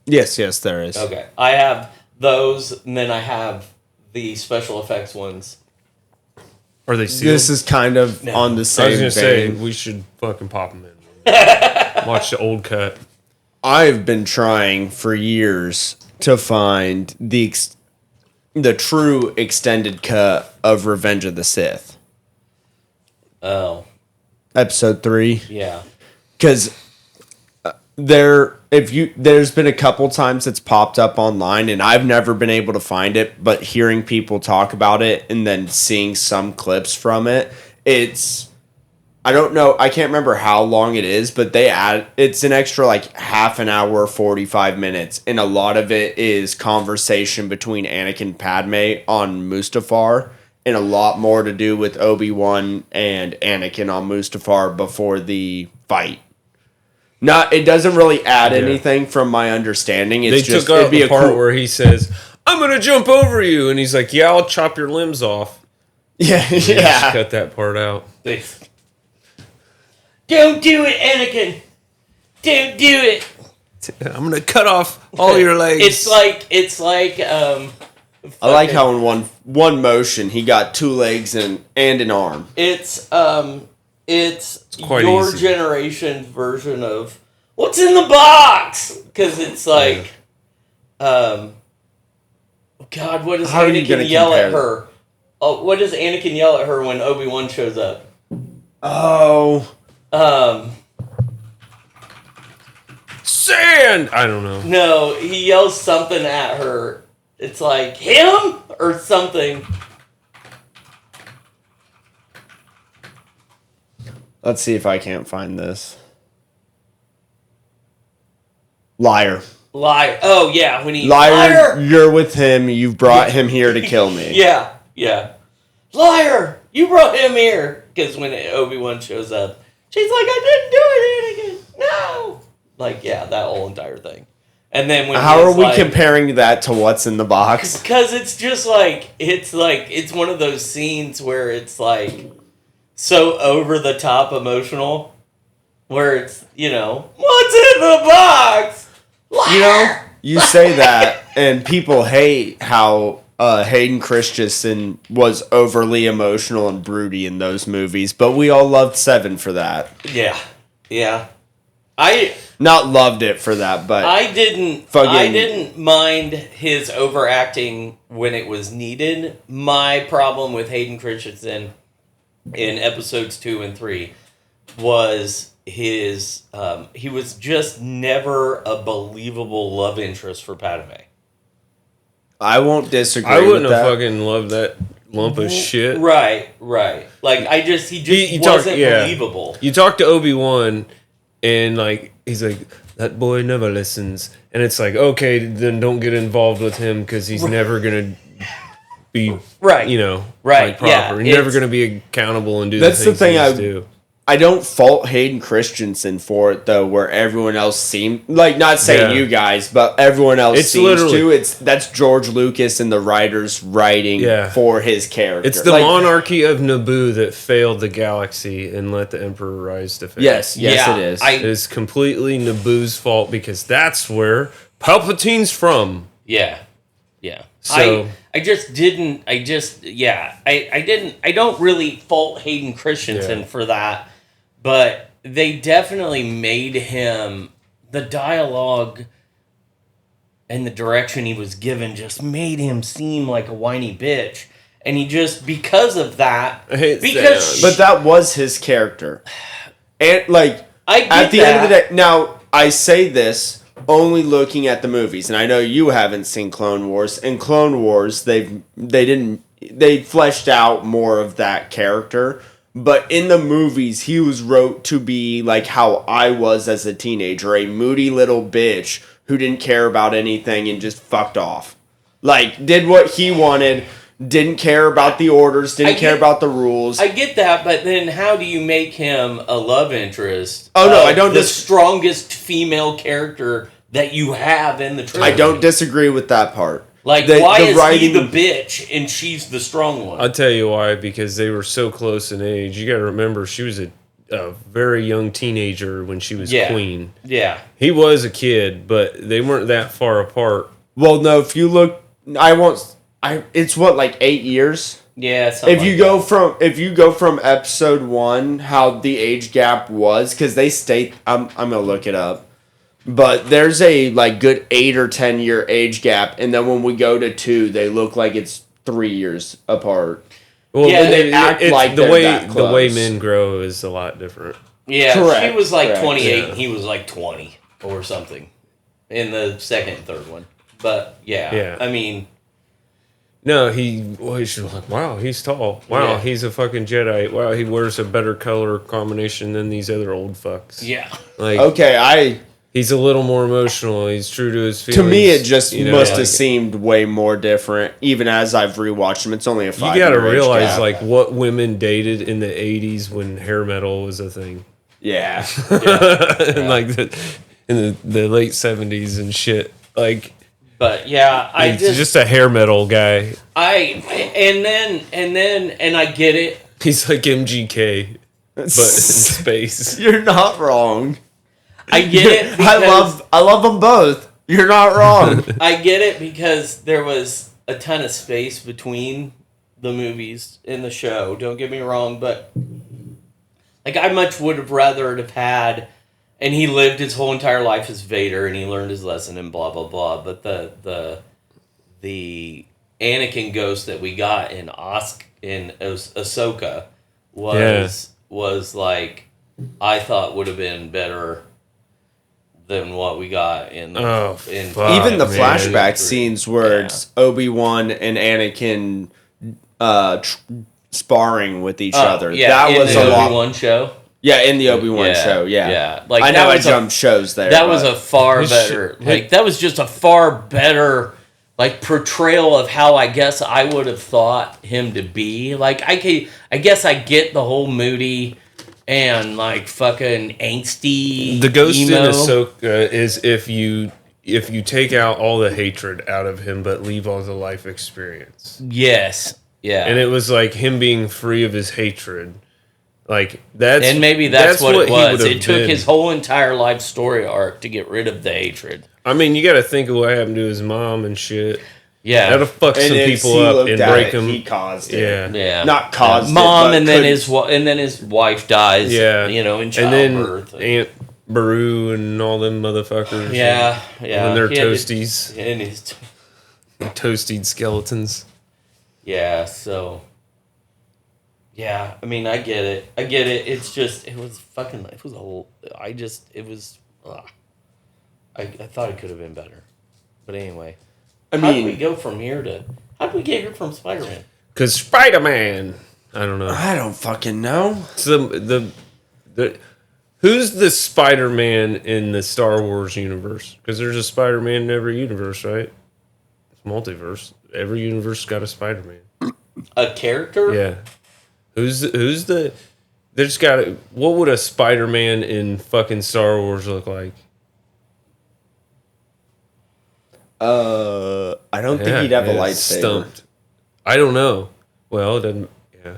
Yes, there is. Okay. I have those, and then I have the special effects ones. Are they sealed? This is kind of on the same I was gonna say vein. we should fucking pop them in. Watch the old cut. I've been trying for years to find the true extended cut of Revenge of the Sith. Oh. Episode 3. Yeah. Because there's been a couple times it's popped up online and I've never been able to find it, but hearing people talk about it and then seeing some clips from it, I don't know, I can't remember how long it is, but it's an extra like half an hour, 45 minutes, and a lot of it is conversation between Anakin and Padme on Mustafar, and a lot more to do with Obi-Wan and Anakin on Mustafar before the fight. It doesn't really add anything from my understanding. It's They just took out it'd be the a part cool, where he says, "I'm gonna jump over you," and he's like, "Yeah, I'll chop your limbs off." yeah. Just cut that part out. Don't do it, Anakin. Don't do it. I'm gonna cut off all your legs. It's like I like how in one motion he got 2 legs and an arm. it's quite your easy. generation's version of what's in the box, because it's like God, what does How are you gonna Anakin yell compare at her? Oh, what does Anakin yell at her when Obi-Wan shows up? Oh. Sand! I don't know. No, he yells something at her. It's like, him? Or something. Let's see if I can't find this. Liar. Liar. Oh, yeah, when he... Liar, you're with him. You've brought him here to kill me. Yeah. Liar! You brought him here! Because when Obi-Wan shows up, she's like, I didn't do it, Anakin! No! Like, yeah, that whole entire thing. And then when How are we comparing that to what's in the box? Because it's just like, it's one of those scenes where it's like so over the top emotional, where it's, what's in the box? Liar! You say that, and people hate how Hayden Christensen was overly emotional and broody in those movies, but we all loved Seven for that. Yeah. Not loved it for that, but I didn't mind his overacting when it was needed. My problem with Hayden Christensen in episodes 2 and 3 was his he was just never a believable love interest for Padme. I won't disagree. I wouldn't with have that. fucking loved that lump of shit. Right. Like he just wasn't believable. You talk to Obi-Wan and like he's like, that boy never listens, and it's like, okay, then don't get involved with him because he's never gonna be right. like proper. Yeah, He's never gonna be accountable and do That's the the things thing he used to. I don't fault Hayden Christensen for it though, where everyone else seemed like, not saying you guys, but everyone else seems to. That's George Lucas and the writers writing for his character. It's the monarchy of Naboo that failed the galaxy and let the Emperor rise to fame. Yes, it is. It is completely Naboo's fault because that's where Palpatine's from. Yeah. So I don't really fault Hayden Christensen for that, but they definitely made him, the dialogue and the direction he was given just made him seem like a whiny bitch. And he just, because of that, I hate but that was his character. And like, at the end of the day, now I say this only looking at the movies, and I know you haven't seen Clone Wars. In Clone Wars, they fleshed out more of that character, but in the movies, he was wrote to be like how I was as a teenager, a moody little bitch who didn't care about anything and just fucked off. Like, did what he wanted, didn't care about the orders, didn't care about the rules. I get that, but then how do you make him a love interest? Oh no, I don't. The strongest female character that you have in the trilogy. I don't disagree with that part. Like, why is he the bitch and she's the strong one? I'll tell you why. Because they were so close in age. You got to remember, she was a very young teenager when she was queen. Yeah. He was a kid, but they weren't that far apart. Well, no, if you look, it's what, like 8 years? Yeah. If you go from episode 1, how the age gap was, because they state, I'm gonna look it up, but there's a like good 8 or 10 year age gap, and then when we go to 2, they look like it's 3 years apart. Well, yeah, they act like the way men grow is a lot different. Yeah, correct, she was like 28 yeah. and he was like 20 or something in the second and third one. But yeah. I mean, no, she's like, wow, he's tall. Wow, he's a fucking Jedi. Wow, he wears a better color combination than these other old fucks. Yeah. Like, okay, he's a little more emotional. He's true to his feelings. To me, it just must have seemed way more different. Even as I've rewatched them, it's only a 5 You got to year age realize gap. like what women dated in the 80s when hair metal was a thing. Yeah. And like in the late 70s and shit. Like, but yeah, he's just a hair metal guy. And I get it. He's like MGK, but in space. You're not wrong. I get it. I love them both. You're not wrong. I get it because there was a ton of space between the movies and the show. Don't get me wrong, but like I much would have rather have had, and he lived his whole entire life as Vader, and he learned his lesson and blah blah blah. But the Anakin ghost that we got in Ahsoka was like I thought would have been better than what we got in fuck, even the flashback 3. scenes where it's Obi-Wan and Anakin sparring with each other. Yeah, that was in the a lot. Obi-Wan show. Yeah, in the Obi-Wan show. Yeah, yeah. Like I know I jumped shows there. That was a far better. Like that was just a far better like portrayal of how I guess I would have thought him to be. Like I guess I get the whole moody and like fucking angsty. The ghost emo. in Ahsoka is if you take out all the hatred out of him, but leave all the life experience. Yes. Yeah. And it was like him being free of his hatred. Like that's and maybe that's what it was. It took been. his whole entire life story arc to get rid of the hatred. I mean, you got to think of what happened to his mom and shit. Yeah, that'll fuck some people up and break them. He caused it. Yeah, not caused mom, it, and then his wife dies. Yeah, you know, in childbirth. And then Aunt Beru and all them motherfuckers. Yeah. And their toasties and his toasted skeletons. Yeah. So. Yeah, I mean, I get it. It's just, it was I thought it could have been better. But anyway. How did we go from here to, how did we get here from Spider-Man? Because Spider-Man. I don't know. I don't fucking know. It's the who's the Spider-Man in the Star Wars universe? Because there's a Spider-Man in every universe, right? It's multiverse. Every universe got a Spider-Man. A character? Yeah. Who's the? There's got to. What would a Spider-Man in fucking Star Wars look like? I don't think he'd have a lightsaber. Stumped. I don't know. Well, it doesn't. Yeah,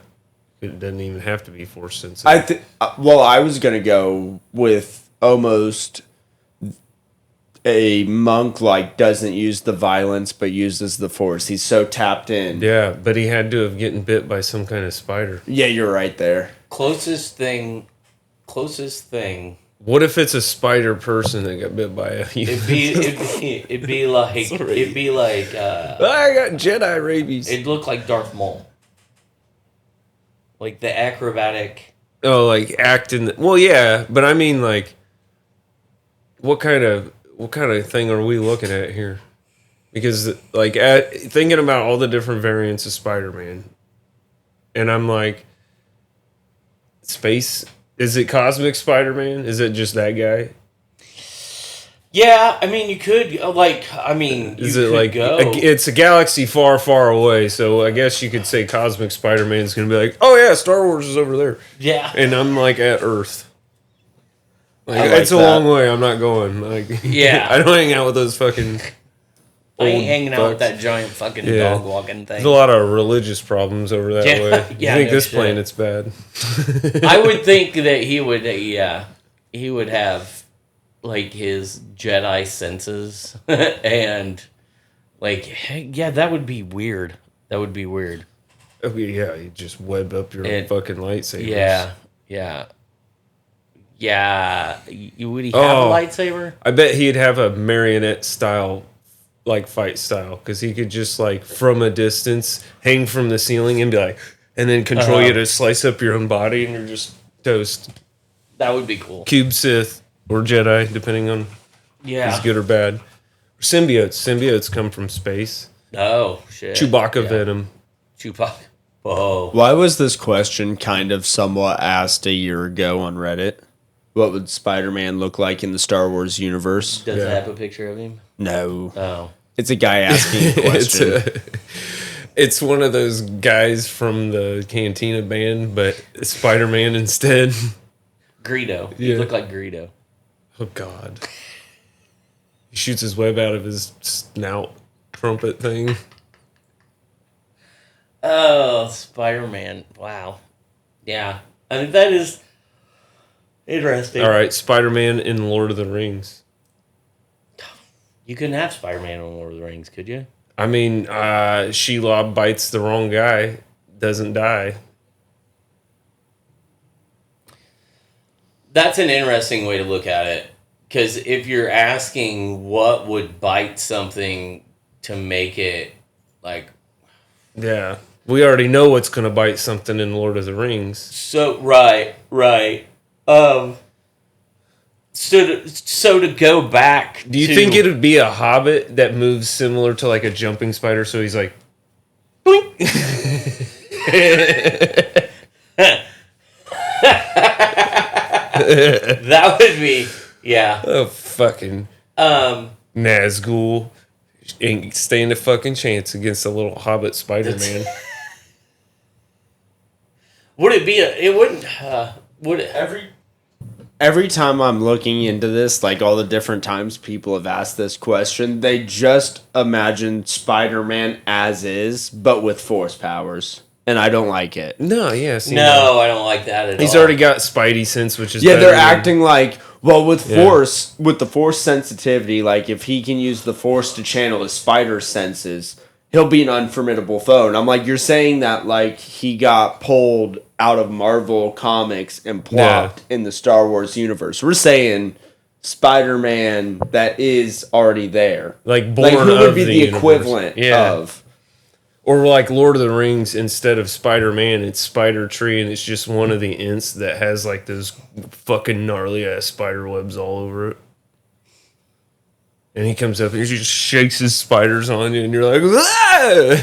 it doesn't even have to be Force sensitive. I was gonna go with almost a monk like doesn't use the violence but uses the Force. He's so tapped in. Yeah, but he had to have gotten bit by some kind of spider. Yeah, you're right there. Closest thing. What if it's a spider person that got bit by a human? It'd be like I got Jedi rabies. It'd look like Darth Maul. Like the acrobatic. Oh, like acting. Well, yeah, but I mean, like, what kind of thing are we looking at here? Because, like, thinking about all the different variants of Spider-Man, and I'm like, space. Is it Cosmic Spider-Man? Is it just that guy? Yeah, I mean, you could Is it like it's a galaxy far, far away? So I guess you could say Cosmic Spider-Man is going to be like, oh yeah, Star Wars is over there, Yeah, and I'm like at Earth. Like, like it's a that. long way. I'm not going. Like, Yeah. I don't hang out with those fucking. I ain't old hanging out with fucks. that giant fucking Yeah. dog walking thing. There's a lot of religious problems over that Yeah, way. yeah, You think no this shit. planet's bad? I would think that he would, he would have like his Jedi senses, and like, yeah, that would be weird. That would be weird. Oh, yeah, you just web up your fucking lightsabers. Yeah, yeah, yeah. Would he have a lightsaber? I bet he'd have a marionette style, like fight style, because he could just like from a distance hang from the ceiling and be like, and then control you to slice up your own body, and you're just toast. That would be cool. Cube Sith or Jedi, depending on if Yeah. he's good or bad. Or symbiotes. Symbiotes come from space. Oh shit. Chewbacca Yeah. venom. Chewbacca. Whoa. Why was this question kind of somewhat asked a year ago on Reddit? What would Spider-Man look like in the Star Wars universe? Does it have a picture of him? No. Oh. It's a guy asking a question. It's one of those guys from the Cantina band, but Spider-Man instead. Greedo. Yeah. You look like Greedo. Oh, God. He shoots his web out of his snout trumpet thing. Oh, Spider-Man. Wow. Yeah. I mean, that is interesting. All right, Spider-Man in Lord of the Rings. You couldn't have Spider-Man on Lord of the Rings, could you? I mean, Shelob bites the wrong guy, doesn't die. That's an interesting way to look at it. Because if you're asking what would bite something to make it, like... Yeah. We already know what's going to bite something in Lord of the Rings. So, right. So to go back Do you think it would be a hobbit that moves similar to like a jumping spider? So he's like, boink. That would be... Yeah. Oh, fucking Nazgul ain't stand a fucking chance against a little hobbit Spider-Man. Would it be it wouldn't... would it... Every time I'm looking into this, like all the different times people have asked this question, they just imagine Spider-Man as is, but with force powers. And I don't like it. No, yeah. See, No, I don't like that at all. He's already got Spidey sense, which is Yeah, better they're than- acting like, well, with Yeah. force, with the force sensitivity, like if he can use the force to channel his spider senses, he'll be an unformidable foe. And I'm like, you're saying that like he got pulled out of Marvel Comics and plopped in the Star Wars universe. We're saying Spider-Man that is already there. Like born Like who would of be the universe. equivalent Yeah. of? Or like Lord of the Rings, instead of Spider-Man, it's Spider-Tree, and it's just one of the Ents that has like those fucking gnarly ass spider webs all over it. And he comes up and he just shakes his spiders on you, and you're like, ah!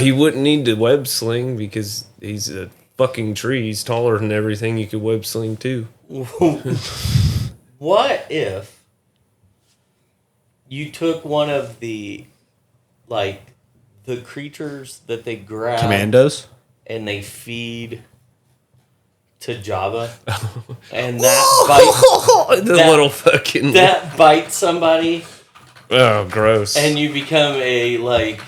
He wouldn't need to web sling because he's a fucking tree. He's taller than everything. You could web sling too. What if you took one of the, like, the creatures that they grab Commandos? and they feed to Jabba, and that The that- little fucking... that bites somebody, oh, gross. and you become a like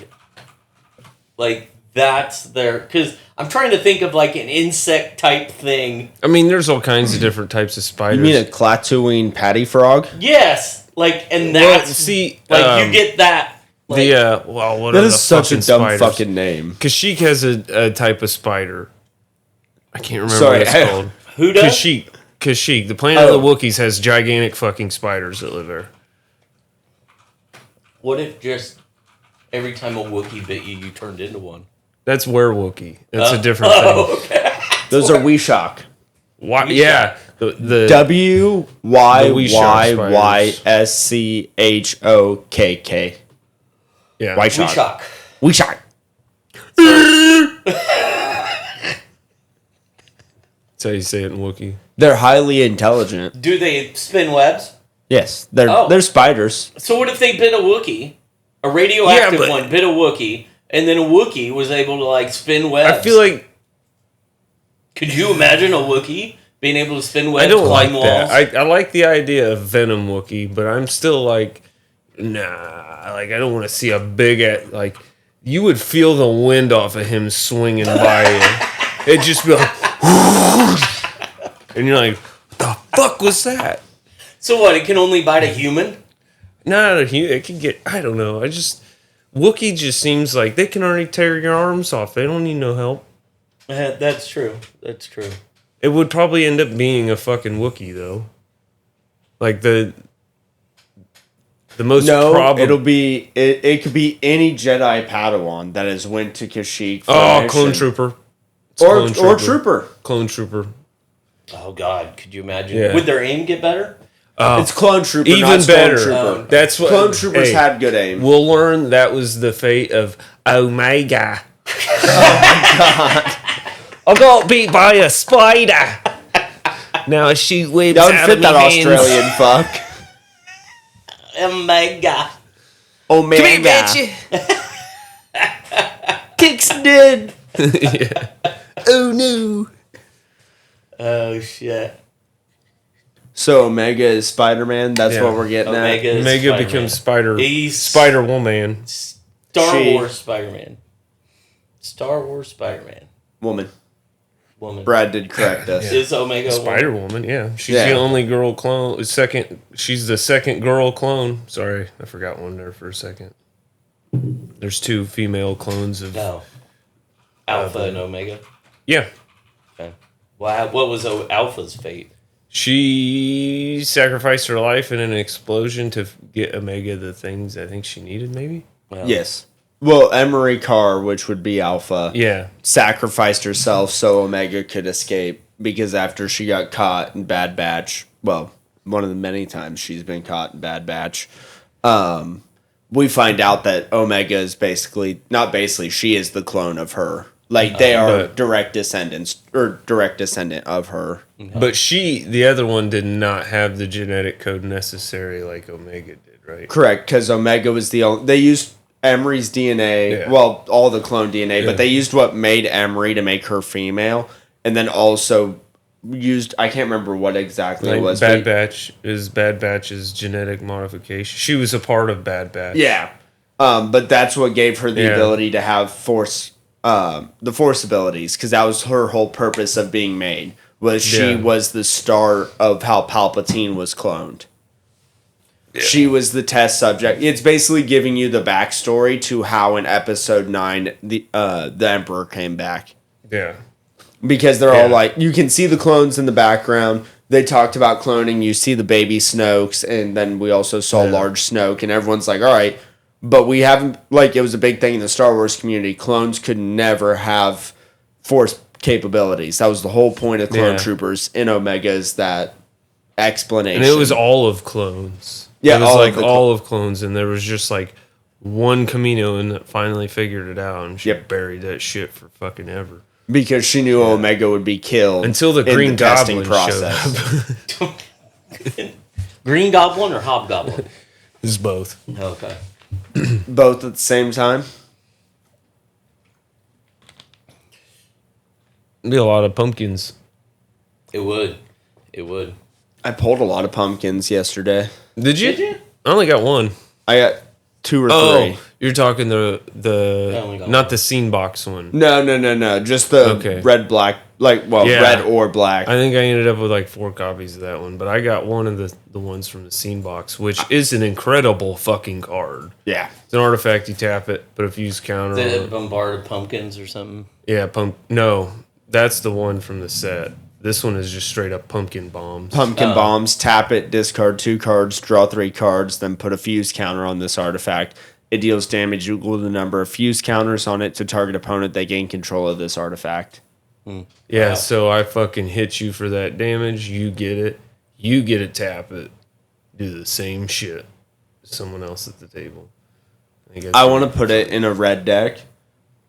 that's their, because I'm trying to think of like an insect type thing. I mean, there's all kinds of different types of spiders. You mean a Klaatuine patty frog? Yes, like, and Well, that's see, like you get that. Like, what That are is the such a fucking dumb spiders? fucking name. Kashyyyk has a type of spider. I can't remember Sorry, what it's called. Who does? Kashyyyk. The planet of the Wookiees has gigantic fucking spiders that live there. What if just every time a Wookiee bit you, you turned into one? That's Werewookie. That's a different thing. Okay. Those are Weeshok. Why? Yeah. The WYYYSCHOKK. yeah. Weeshok. Shock. Weeshok. That's how you say it in Wookiee. They're highly intelligent. Do they spin webs? Yes, they're spiders. So what if they bit a Wookiee? A radioactive but- one bit a Wookiee, and then a Wookiee was able to like spin webs. I feel like Could you imagine a Wookiee being able to spin webs? I don't like climb that. walls? I like the idea of Venom Wookiee, but I'm still like, nah. Like I don't want to see a big like. You would feel the wind off of him swinging by you. It'd just be like, and you're like, what the fuck was that? So what? It can only bite a human? Not a human. It could get. I don't know. Wookiee just seems like they can already tear your arms off. They don't need no help. That's true. That's true. It would probably end up being a fucking Wookiee though. Like the most probable. It'll be it could be any Jedi Padawan that has went to Kashyyyk. For Oh, a clone mission. trooper. It's Or clone trooper. Clone trooper. Oh God, could you imagine? Yeah. Would their aim get better? It's clone trooper. Even not better. Clone trooper. That's what Clone troopers hey, had good aim. We'll learn that was the fate of Omega. I got beat by a spider. Now I shoot webs That would out fit of that my hands. Australian fuck. Omega. Omega. Come here, bitch. Kicks dead. Yeah. Oh no. Oh shit. So Omega is Spider-Man. That's Yeah. what we're getting Omega at. is Omega Spider-Man. becomes Spider. He's Spider Woman. Star She- Wars Spider-Man. Star Wars Spider-Man. Woman. Woman. Brad did correct us. Is Omega a Spider woman? Woman, yeah. She's Yeah. the only girl clone. She's the second girl clone. Sorry, I forgot one there for a second. There's 2 female clones of. No. Alpha and Omega. Yeah. Okay. Wow. What was Alpha's fate? She sacrificed her life in an explosion to get Omega the things I think she needed, maybe? Well, Yes. Well, Emery Carr, which would be Alpha, Yeah. sacrificed herself so Omega could escape because after she got caught in Bad Batch, well, one of the many times she's been caught in Bad Batch, we find out that Omega is she is the clone of her. Like, they are but- direct descendant of her. But the other one did not have the genetic code necessary like Omega did, right? Correct, because Omega was the only... They used Emery's DNA, Yeah. well, all the clone DNA, Yeah. but they used what made Emery to make her female, and then also used... I can't remember what exactly it was. Bad but- Bad Batch's genetic modification. She was a part of Bad Batch. Yeah. But that's what gave her the Yeah. ability to have the force abilities, because that was her whole purpose of being made, was she Yeah. was the start of how Palpatine was cloned. She was the test subject. It's basically giving you the backstory to how in Episode 9 the Emperor came back. Yeah. Because they're all Yeah. like, you can see the clones in the background. They talked about cloning. You see the baby Snokes, and then we also saw large Snoke, and everyone's like, all right, but we haven't, like, it was a big thing in the Star Wars community. Clones could never have force capabilities. That was the whole point of clone Yeah. troopers in Omega, is that explanation. And it was all of clones. Yeah, it was all like of the all of clones, and there was just like one Camino that finally figured it out, and she Yep. buried that shit for fucking ever. because she knew Omega would be killed Until the in Green testing Goblin showed up. Green Goblin or Hobgoblin? It's both. Okay. Both at the same time. Be a lot of pumpkins. It would. It would. I pulled a lot of pumpkins yesterday. Did you? Did you? I only got one. I got 2 or 3. Oh, you're talking only the got not one. the scene box one. No. Just the Okay. red, black, Yeah. red or black. I think I ended up with like 4 copies of that one, but I got one of the ones from the scene box, which is an incredible fucking card. Yeah. It's an artifact. You tap it, put a fuse counter. Did on it it. bombarded pumpkins or something? Yeah, No, that's the one from the set. This one is just straight up pumpkin bombs. Pumpkin bombs, tap it, discard 2 cards, draw 3 cards, then put a fuse counter on this artifact. It deals damage equal to the number of fuse counters on it to target opponent. They gain control of this artifact. Yeah, Wow. so I fucking hit you for that damage. You get it. You get to tap it. Do the same shit as someone else at the table. I want to put it in a red deck,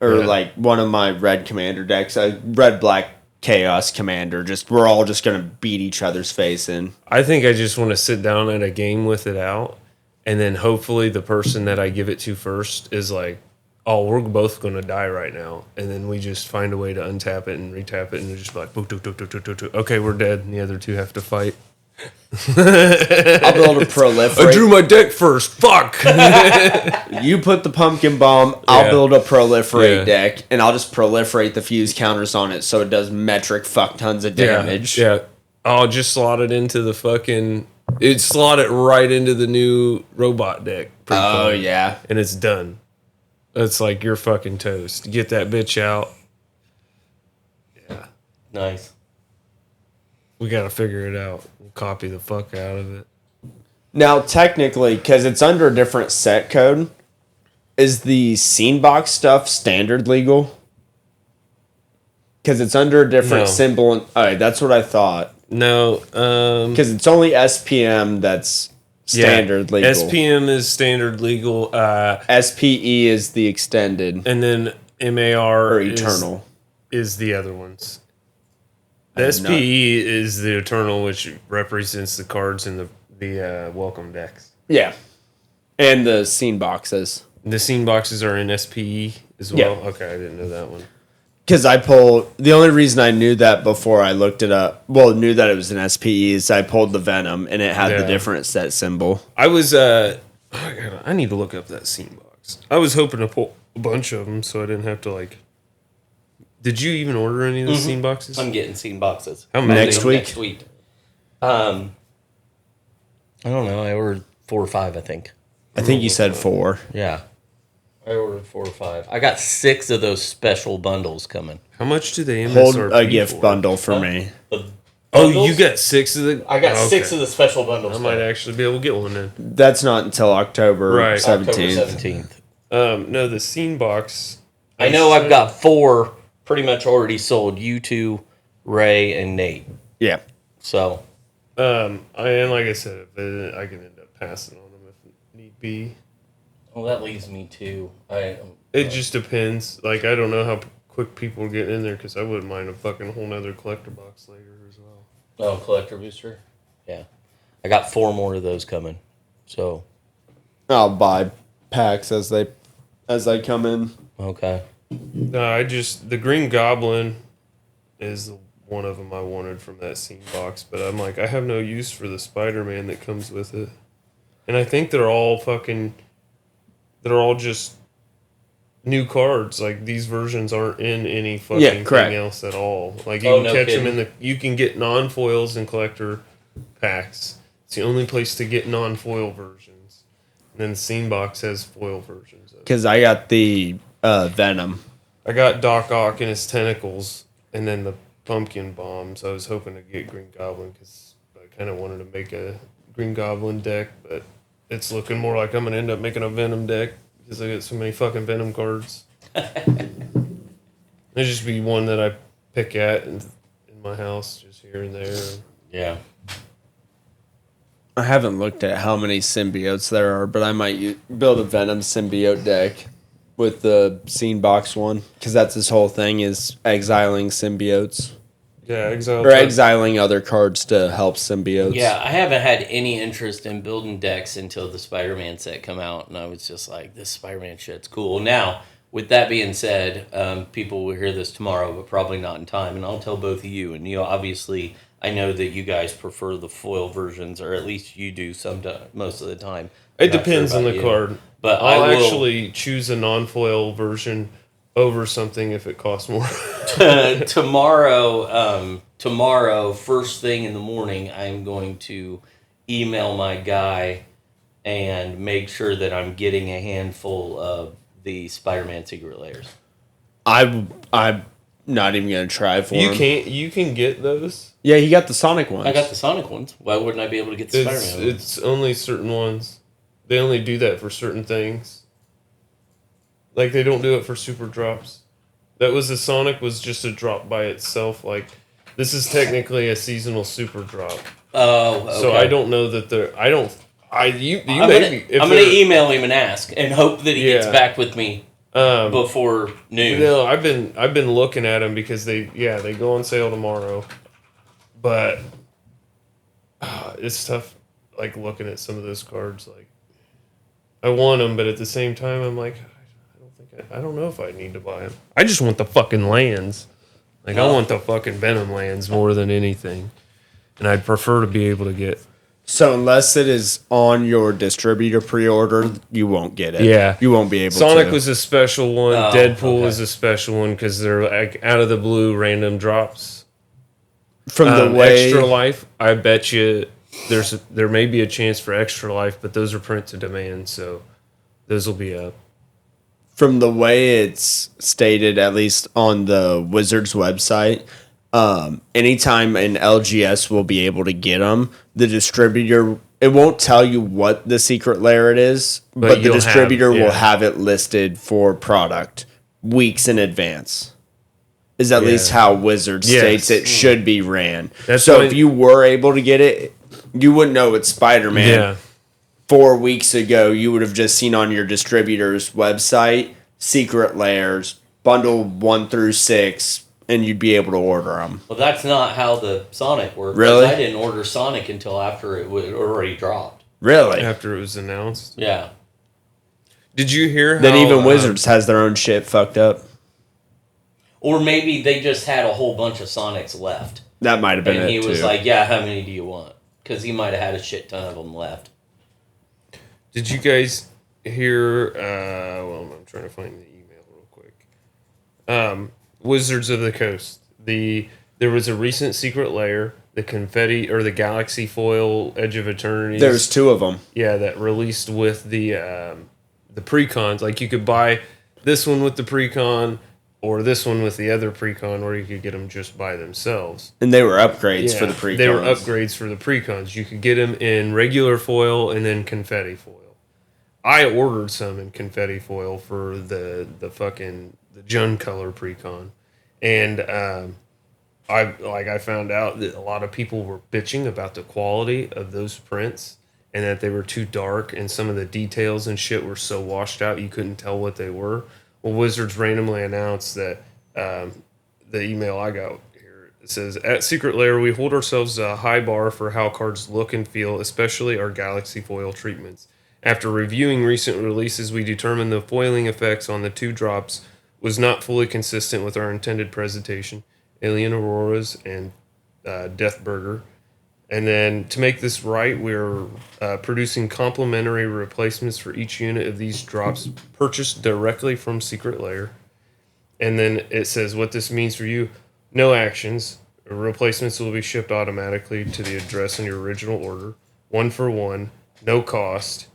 or Yeah. like one of my red commander decks, a red black Chaos Commander. We're all just gonna beat each other's face in. I think I just want to sit down at a game with it out, and then hopefully the person that I give it to first is like, oh, we're both going to die right now. And then we just find a way to untap it and retap it, and we're just like, okay, we're dead, and the other two have to fight. I'll be able to proliferate. I drew my deck first. Fuck. You put the pumpkin bomb. I'll build a proliferate Yeah. deck, and I'll just proliferate the fuse counters on it so it does metric fuck tons of damage. Yeah. I'll just slot it into the fucking. It slot it right into the new robot deck. Oh yeah. And it's done. It's like you're fucking toast. Get that bitch out. Yeah. Nice. We gotta figure it out. We'll copy the fuck out of it. Now, technically, because it's under a different set code, is the scene box stuff standard legal? Because it's under a different No. symbol. All right, that's what I thought. No, Because it's only SPM that's standard legal. SPM is standard legal, SPE is the extended and then MAR or eternal. is the other ones. The I'm SPE is the eternal, which represents the cards in the welcome decks. Yeah. And the scene boxes. The scene boxes are in SPE as well. Yeah. Okay, I didn't know that one. Because I pulled, the only reason I knew that before I looked it up, knew that it was an SPE is I pulled the Venom and it had the Yeah. different set symbol. I was I need to look up that scene box. I was hoping to pull a bunch of them so I didn't have to like. Did you even order any of the scene boxes? I'm getting scene boxes. How many? Next week? Next week. I don't know. I ordered 4 or 5, I think. I think you said 4. Yeah. I ordered 4 or 5. I got 6 of those special bundles coming. How much do they Hold MSRP a gift for? bundle for me. The Oh, bundles? you got 6 of the. I got Oh, 6 okay. of the special bundles. I might actually be able to get one then. That's not until October Right. 17th. October 17th. No, the scene box. I know I've got 4 pretty much already sold. You two, Ray, and Nate. Yeah. So, And like I said, I can end up passing on them if need be. well, that leaves me to. It just depends. Like, I don't know how quick people are getting in there because I wouldn't mind a fucking whole nother collector box later as well. Oh, collector booster? Yeah. I got 4 more of those coming. So, I'll buy packs as they come in. okay. No, the Green Goblin is one of them I wanted from that scene box, but I'm like, I have no use for the Spider-Man that comes with it. And I think they're all just new cards. Like, these versions aren't in any fucking correct. thing else at all. Like, you Oh, can no catch them kidding. you can get non-foils and collector packs. It's the only place to get non-foil versions. And then the scene box has foil versions of it. Because I got the Venom. I got Doc Ock and his tentacles, and then the pumpkin bombs. I was hoping to get Green Goblin because I kind of wanted to make a Green Goblin deck, but it's looking more like I'm going to end up making a Venom deck because I got so many fucking Venom cards. It'd just be one that I pick at in my house, just here and there. Yeah. I haven't looked at how many symbiotes there are, but I might build a Venom symbiote deck with the scene box one because that's his whole thing is exiling symbiotes Yeah, Exile. or exiling other cards to help symbiotes. Yeah, I haven't had any interest in building decks until the Spider-Man set come out, and I was just like, this Spider-Man shit's cool. Now, with that being said, people will hear this tomorrow, but probably not in time, and I'll tell both of you, and obviously, I know that you guys prefer the foil versions, or at least you do most of the time. It I'm not sure depends on about the you. card. But I'll I will, actually choose a non-foil version over something if it costs more. tomorrow, first thing in the morning, I'm going to email my guy and make sure that I'm getting a handful of the Spider-Man Secret Layers. I'm not even gonna try for him. You can get those. Yeah, he got the Sonic ones. I got the Sonic ones. Why wouldn't I be able to get the Spider-Man ones? It's only certain ones. They only do that for certain things. Like, they don't do it for super drops. The Sonic was just a drop by itself. Like, this is technically a seasonal super drop. Oh, okay. So I don't know that I'm gonna email him and ask and hope that he gets Yeah. back with me before noon. No, I've been looking at them because they go on sale tomorrow, but it's tough. Like looking at some of those cards, like I want them, but at the same time, I'm like, I don't know if I need to buy them. I just want the fucking lands. Like I want the fucking Venom lands more than anything, and I'd prefer to be able to get. So unless it is on your distributor pre-order, you won't get it. Yeah, you won't be able. Sonic to. was a special one. Oh, Deadpool okay. was a special one because they're like out of the blue random drops. From the way Extra Life, I bet you there may be a chance for Extra Life, but those are print to demand, so those will be up. From the way it's stated, at least on the Wizards website, anytime an LGS will be able to get them, the distributor, it won't tell you what the secret lair it is, but the distributor will have it listed for product weeks in advance. Is at least how Wizards states it should be ran. So if you were able to get it, you wouldn't know it's Spider-Man. Yeah. 4 weeks ago, you would have just seen on your distributor's website, secret lairs, bundle 1 through 6, and you'd be able to order them. Well, that's not how the Sonic worked. Really? I didn't order Sonic until after it was already dropped. Really? After it was announced. Yeah. Did you hear how... Then even Wizards has their own shit fucked up. Or maybe they just had a whole bunch of Sonics left. That might have been And it, he was too. like, yeah, how many do you want? Because he might have had a shit ton of them left. Did you guys hear... well, I'm trying to find the email real quick. Wizards of the Coast. There was a recent secret lair, the Confetti, or the Galaxy Foil Edge of Eternity. There's 2 of them. Yeah, that released with the precons. Like you could buy this one with the precon or this one with the other precon, or you could get them just by themselves. And they were upgrades for the precons. They were upgrades for the precons. You could get them in regular foil and then confetti foil. I ordered some in confetti foil for the Jun color precon, and I found out that a lot of people were bitching about the quality of those prints and that they were too dark and some of the details and shit were so washed out you couldn't tell what they were. Well, Wizards randomly announced that the email I got here, it says, at Secret Lair, we hold ourselves a high bar for how cards look and feel, especially our Galaxy Foil treatments. After reviewing recent releases, we determined the foiling effects on the 2 drops was not fully consistent with our intended presentation, Alien Auroras and Deathburger. And then to make this right, we're producing complementary replacements for each unit of these drops purchased directly from Secret Lair. And then it says what this means for you. No actions. Replacements will be shipped automatically to the address in your original order. 1 for 1. No cost.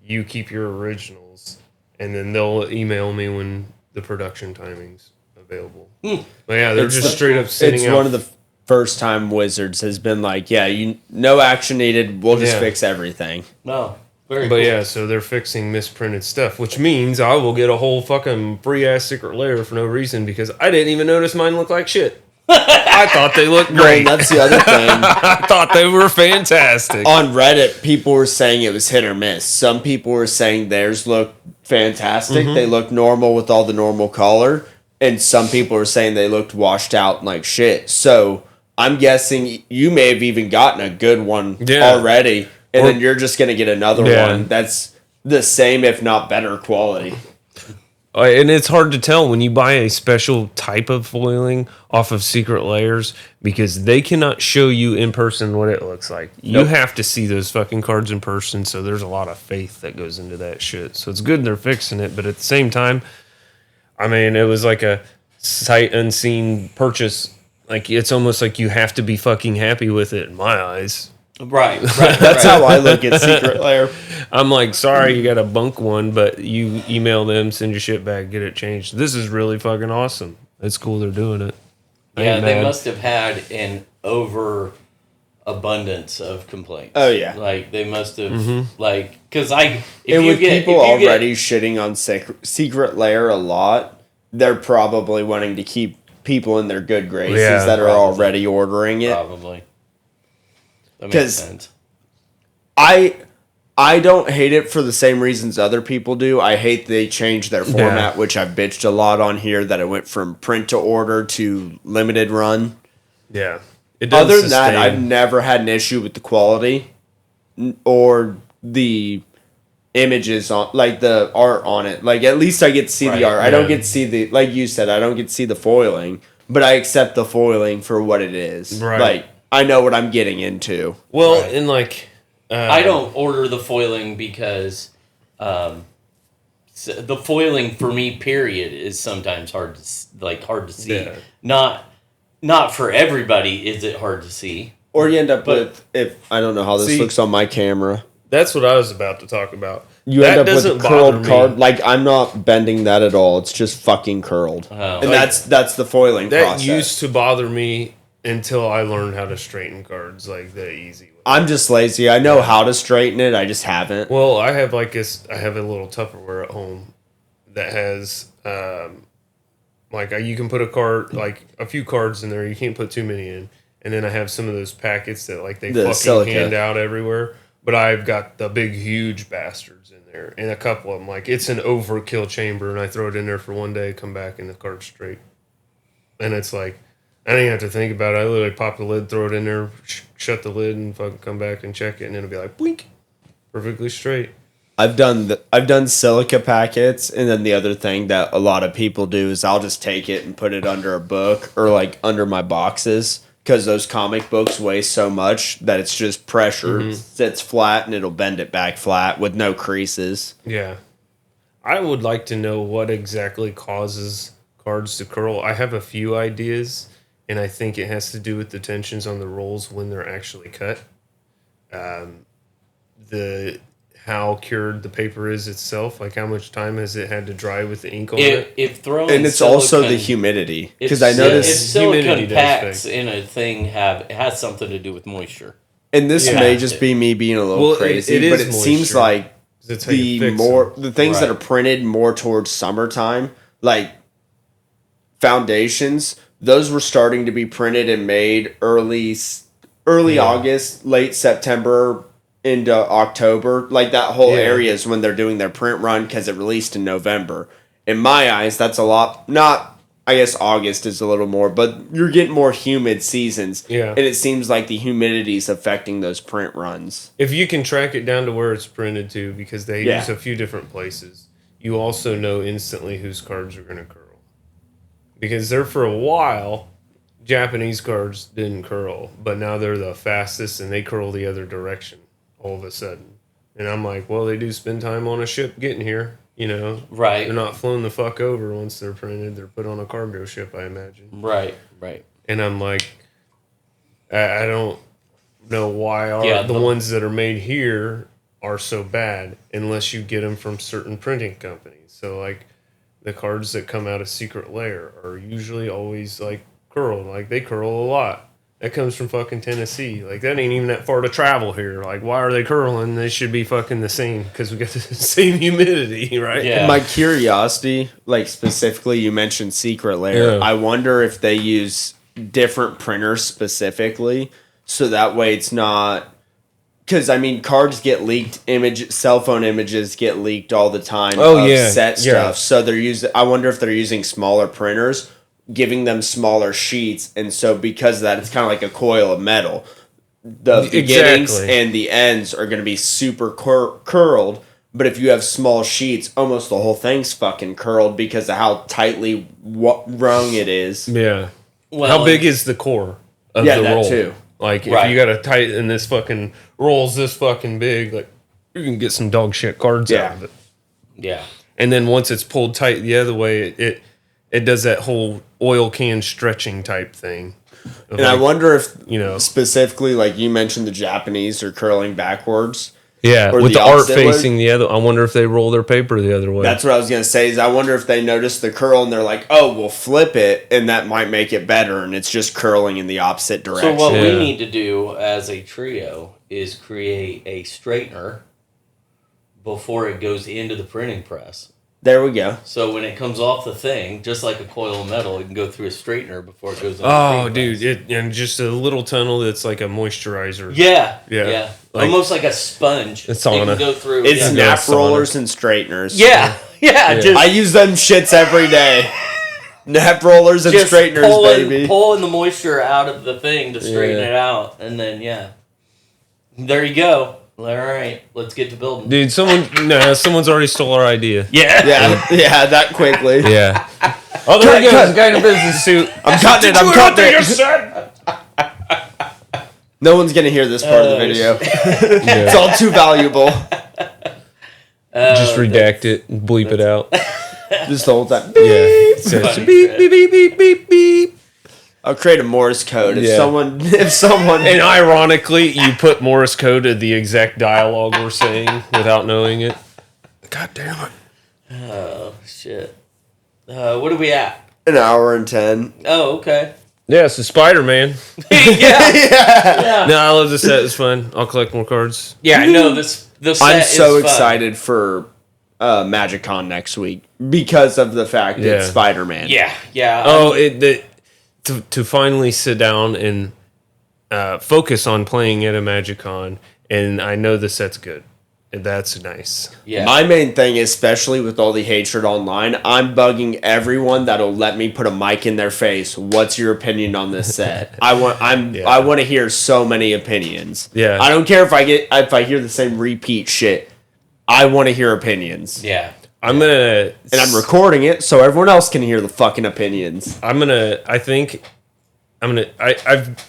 You keep your originals. And then they'll email me when the production timing's available. But yeah, they're just straight up sitting out. It's one of the first time Wizards has been like, no action needed. We'll just fix everything. No. Very But cool. yeah, so they're fixing misprinted stuff, which means I will get a whole fucking free ass secret lair for no reason because I didn't even notice mine looked like shit. I thought they looked great. That's the other thing. I thought they were fantastic. On Reddit, people were saying it was hit or miss. Some people were saying theirs looked fantastic. They looked normal with all the normal color. And some people were saying they looked washed out like shit. So I'm guessing you may have even gotten a good one already. And then you're just going to get another one that's the same, if not better quality. And it's hard to tell when you buy a special type of foiling off of Secret Lairs because they cannot show you in person what it looks like. You have to see those fucking cards in person, so there's a lot of faith that goes into that shit. So it's good they're fixing it, but at the same time, I mean, it was like a sight unseen purchase. Like, it's almost like you have to be fucking happy with it in my eyes. Right. That's how I look at Secret Lair. I'm like, sorry, you got a bunk one, but you email them, send your shit back, get it changed. This is really fucking awesome. It's cool they're doing it. Yeah, they must have had an overabundance of complaints. Oh, yeah. Like, they must have, because People already shitting on Secret Lair a lot, they're probably wanting to keep people in their good graces that are already ordering it. Probably. That makes sense. I don't hate it for the same reasons other people do. I hate they changed their format, which I've bitched a lot on here, that it went from print to order to limited run. Yeah. Other than that, I've never had an issue with the quality or the images on, like the art on it. Like, at least I get to see the art. I don't get to see the, like you said, I don't get to see the foiling, but I accept the foiling for what it is. Right. Like, I know what I'm getting into. Well, and like... I don't order the foiling because the foiling for me, period, is sometimes hard to see. Yeah. Not for everybody is it hard to see. Or you end up with, if I don't know how this looks on my camera. That's what I was about to talk about. You end up with a curled card. Like, I'm not bending that at all. It's just fucking curled. Oh. And that's the foiling process. That used to bother me until I learned how to straighten cards like the easy way. I'm just lazy. I know how to straighten it. I just haven't. Well, I have I have a little Tupperware at home that has you can put a few cards in there. You can't put too many in. And then I have some of those packets that they fucking silica. Hand out everywhere. But I've got the big, huge bastards in there. And a couple of them. It's an overkill chamber. And I throw it in there for one day, come back, and the card's straight. And it's I didn't have to think about it. I literally pop the lid, throw it in there, shut the lid, and fucking come back and check it. And it'll be boink. Perfectly straight. I've done silica packets, and then the other thing that a lot of people do is I'll just take it and put it under a book or under my boxes. Because those comic books weigh so much that it's just pressure, sits flat, and it'll bend it back flat with no creases. Yeah. I would like to know what exactly causes cards to curl. I have a few ideas, and I think it has to do with the tensions on the rolls when they're actually cut. How cured the paper is itself, how much time has it had to dry with the ink on it? And it's also the humidity, because I noticed if silicone packs in a thing it has something to do with moisture. And this may just be me being a little crazy, but it seems like the things that are printed more towards summertime, like foundations, those were starting to be printed and made early August, late September into October. That whole area is when they're doing their print run, because it released in November. In my eyes, that's a lot. Not, I guess August is a little more, but you're getting more humid seasons. Yeah. And it seems like the humidity is affecting those print runs. If you can track it down to where it's printed to, because they use a few different places, you also know instantly whose cards are going to curl. Because there for a while, Japanese cards didn't curl, but now they're the fastest and they curl the other direction all of a sudden. And I'm well, they do spend time on a ship getting here, Right. They're not flown the fuck over once they're printed. They're put on a cargo ship, I imagine. Right. And I'm I don't know why the ones that are made here are so bad unless you get them from certain printing companies. So, the cards that come out of Secret Lair are usually always, curled. They curl a lot. That comes from fucking Tennessee. That ain't even that far to travel here. Why are they curling? They should be fucking the same, because we got the same humidity, right? Yeah. My curiosity, specifically, you mentioned Secret Lair. I wonder if they use different printers specifically, so that way it's not... Because, cards get leaked, cell phone images get leaked all the time set stuff. So I wonder if they're using smaller printers, giving them smaller sheets, and so because of that, it's kind of like a coil of metal. The beginnings and the ends are going to be super curled, but if you have small sheets, almost the whole thing's fucking curled because of how tightly wrung it is. Yeah. Well, how big is the core of the roll? Too. If you got a tight and this fucking roll's this fucking big, you can get some dog shit cards out of it. Yeah. And then once it's pulled tight the other way, it does that whole oil can stretching type thing. And I wonder if, specifically, you mentioned the Japanese are curling backwards. Yeah, with the art facing the other. I wonder if they roll their paper the other way. That's what I was going to say, is I wonder if they notice the curl and they're like, oh, we'll flip it, and that might make it better, and it's just curling in the opposite direction. So what we need to do as a trio is create a straightener before it goes into the printing press. There we go. So when it comes off the thing, just like a coil of metal, it can go through a straightener before it goes into the printing press. Dude, and just a little tunnel that's like a moisturizer. Yeah. almost like a sponge. It's on you can a- go through. It's yeah. nap sauna. rollers and straighteners. Yeah. Just, I use them shits every day. Nap rollers and just straighteners, baby. pulling the moisture out of the thing to straighten it out, and then there you go. All right, let's get to building. Dude, someone's already stole our idea. Yeah. Yeah, that quickly. Yeah. Oh, there he goes. The guy in a business suit. I'm cutting it. No one's gonna hear this part of the video. It's all too valuable. Just redact it and bleep it out. Just the whole time. Yeah. It says beep, beep, beep, beep, beep, beep. I'll create a Morse code if Yeah. someone. And ironically, you put Morse code to the exact dialogue we're saying without knowing it. God damn it. Oh shit. What are we at? An hour and 10. Oh, okay. Yeah, so Spider-Man. Yeah. No, I love this set. It's fun. I'll collect more cards. Yeah. No, this set I'm so is fun. excited for MagicCon next week because of the fact Yeah. it's Spider-Man. Yeah. Oh, to finally sit down and focus on playing at a MagicCon, and I know the set's good. And that's nice. Yeah. My main thing, especially with all the hatred online, I'm bugging everyone that'll let me put a mic in their face. What's your opinion on this set? I want to hear so many opinions. Yeah. I don't care if I hear the same repeat shit. I want to hear opinions. Yeah. I'm gonna And I'm recording it so everyone else can hear the fucking opinions.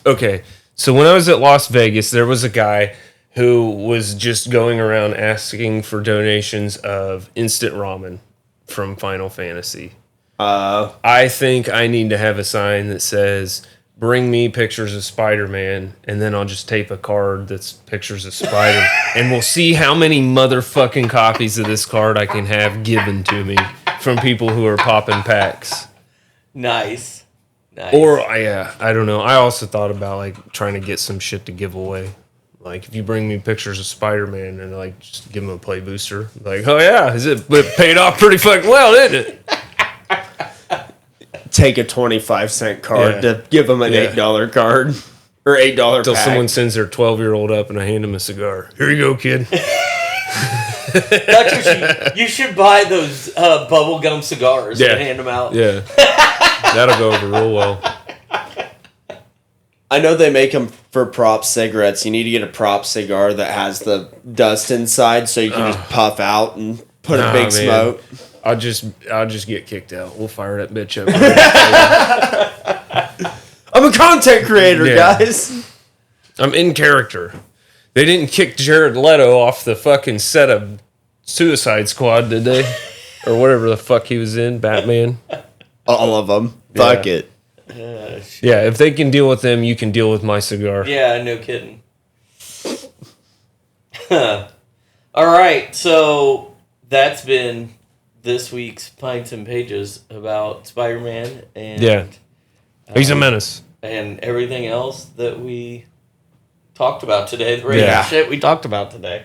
Okay. So when I was at Las Vegas, there was a guy who was just going around asking for donations of instant ramen from Final Fantasy. I think I need to have a sign that says, bring me pictures of Spider-Man, and then I'll just tape a card that's pictures of Spider, and we'll see how many motherfucking copies of this card I can have given to me from people who are popping packs. Nice. Or, I don't know. I also thought about, like, trying to get some shit to give away. Like, if you bring me pictures of Spider-Man and, like, just give him a play booster. Like, oh, yeah, it paid off pretty fucking well, didn't it? Take a 25-cent card to give them an $8 card. Or $8 pack. Until someone sends their 12-year-old up and I hand him a cigar. Here you go, kid. That's what you should buy those bubblegum cigars and hand them out. Yeah. That'll go over real well. I know they make them for prop cigarettes. You need to get a prop cigar that has the dust inside so you can just puff out and put a big smoke. I'll just get kicked out. We'll fire that bitch up. I'm a content creator, guys. I'm in character. They didn't kick Jared Leto off the fucking set of Suicide Squad, did they? Or whatever the fuck he was in, Batman. All of them. Fuck it. Yeah, if they can deal with them, you can deal with my cigar. Yeah, no kidding. All right, so that's been this week's Pints and Pages about Spider-Man and He's a menace. and everything else that we talked about today. The regular shit we talked about today.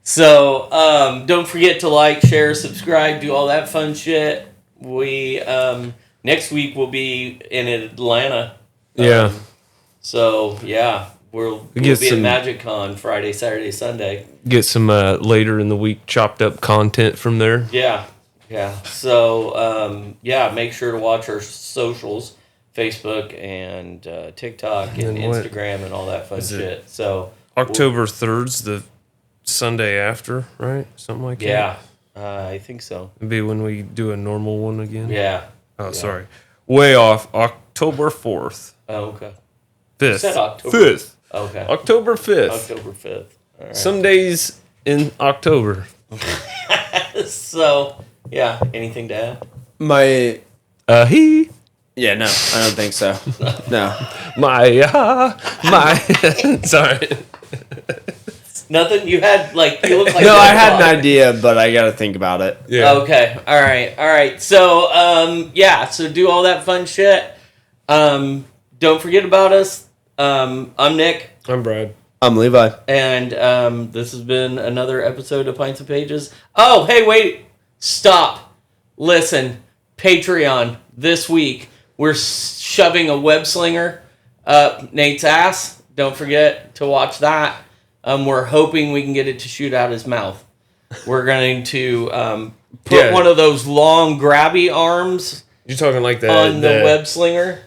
So don't forget to like, share, subscribe, do all that fun shit. We next week we'll be in Atlanta. So yeah, we'll be at MagicCon Friday, Saturday, Sunday. Get some later in the week chopped up content from there. Yeah. So make sure to watch our socials, Facebook and TikTok and Instagram and all that fun shit. So October 3rd's the Sunday after, right? Something like that. Yeah, I think so. It'd be when we do a normal one again. Yeah. Oh, sorry. Way off. October 4th. Oh, okay. 5th. You said October. 5th. Okay. October 5th. October 5th. All right. Some days in October. So, yeah. Anything to add? My... He... Yeah, no. I don't think so. No. My... Sorry. Nothing? You had, like... You look like No, I had an idea, but I gotta think about it. Yeah. Okay. All right. So, so do all that fun shit. Don't forget about us. I'm Nick. I'm Brad. I'm Levi. And this has been another episode of Pints and Pages. Oh, hey, wait. Stop. Listen. Patreon this week. We're shoving a web slinger up Nate's ass. Don't forget to watch that. We're hoping we can get it to shoot out his mouth. We're going to put one of those long grabby arms. You're talking like on the web slinger,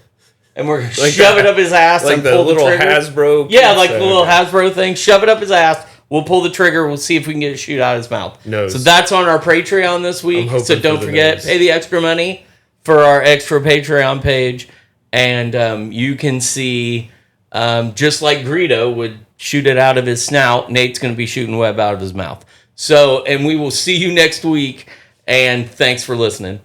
and we're gonna shove it up his ass like and the pull little the trigger. Hasbro. Yeah, like the little Hasbro thing. Shove it up his ass. We'll pull the trigger. We'll see if we can get it to shoot out his mouth. Nose. So that's on our Patreon this week. So don't forget, pay the extra money for our extra Patreon page, and you can see just like Greedo would shoot it out of his snout. Nate's going to be shooting web out of his mouth. So, and we will see you next week. And thanks for listening.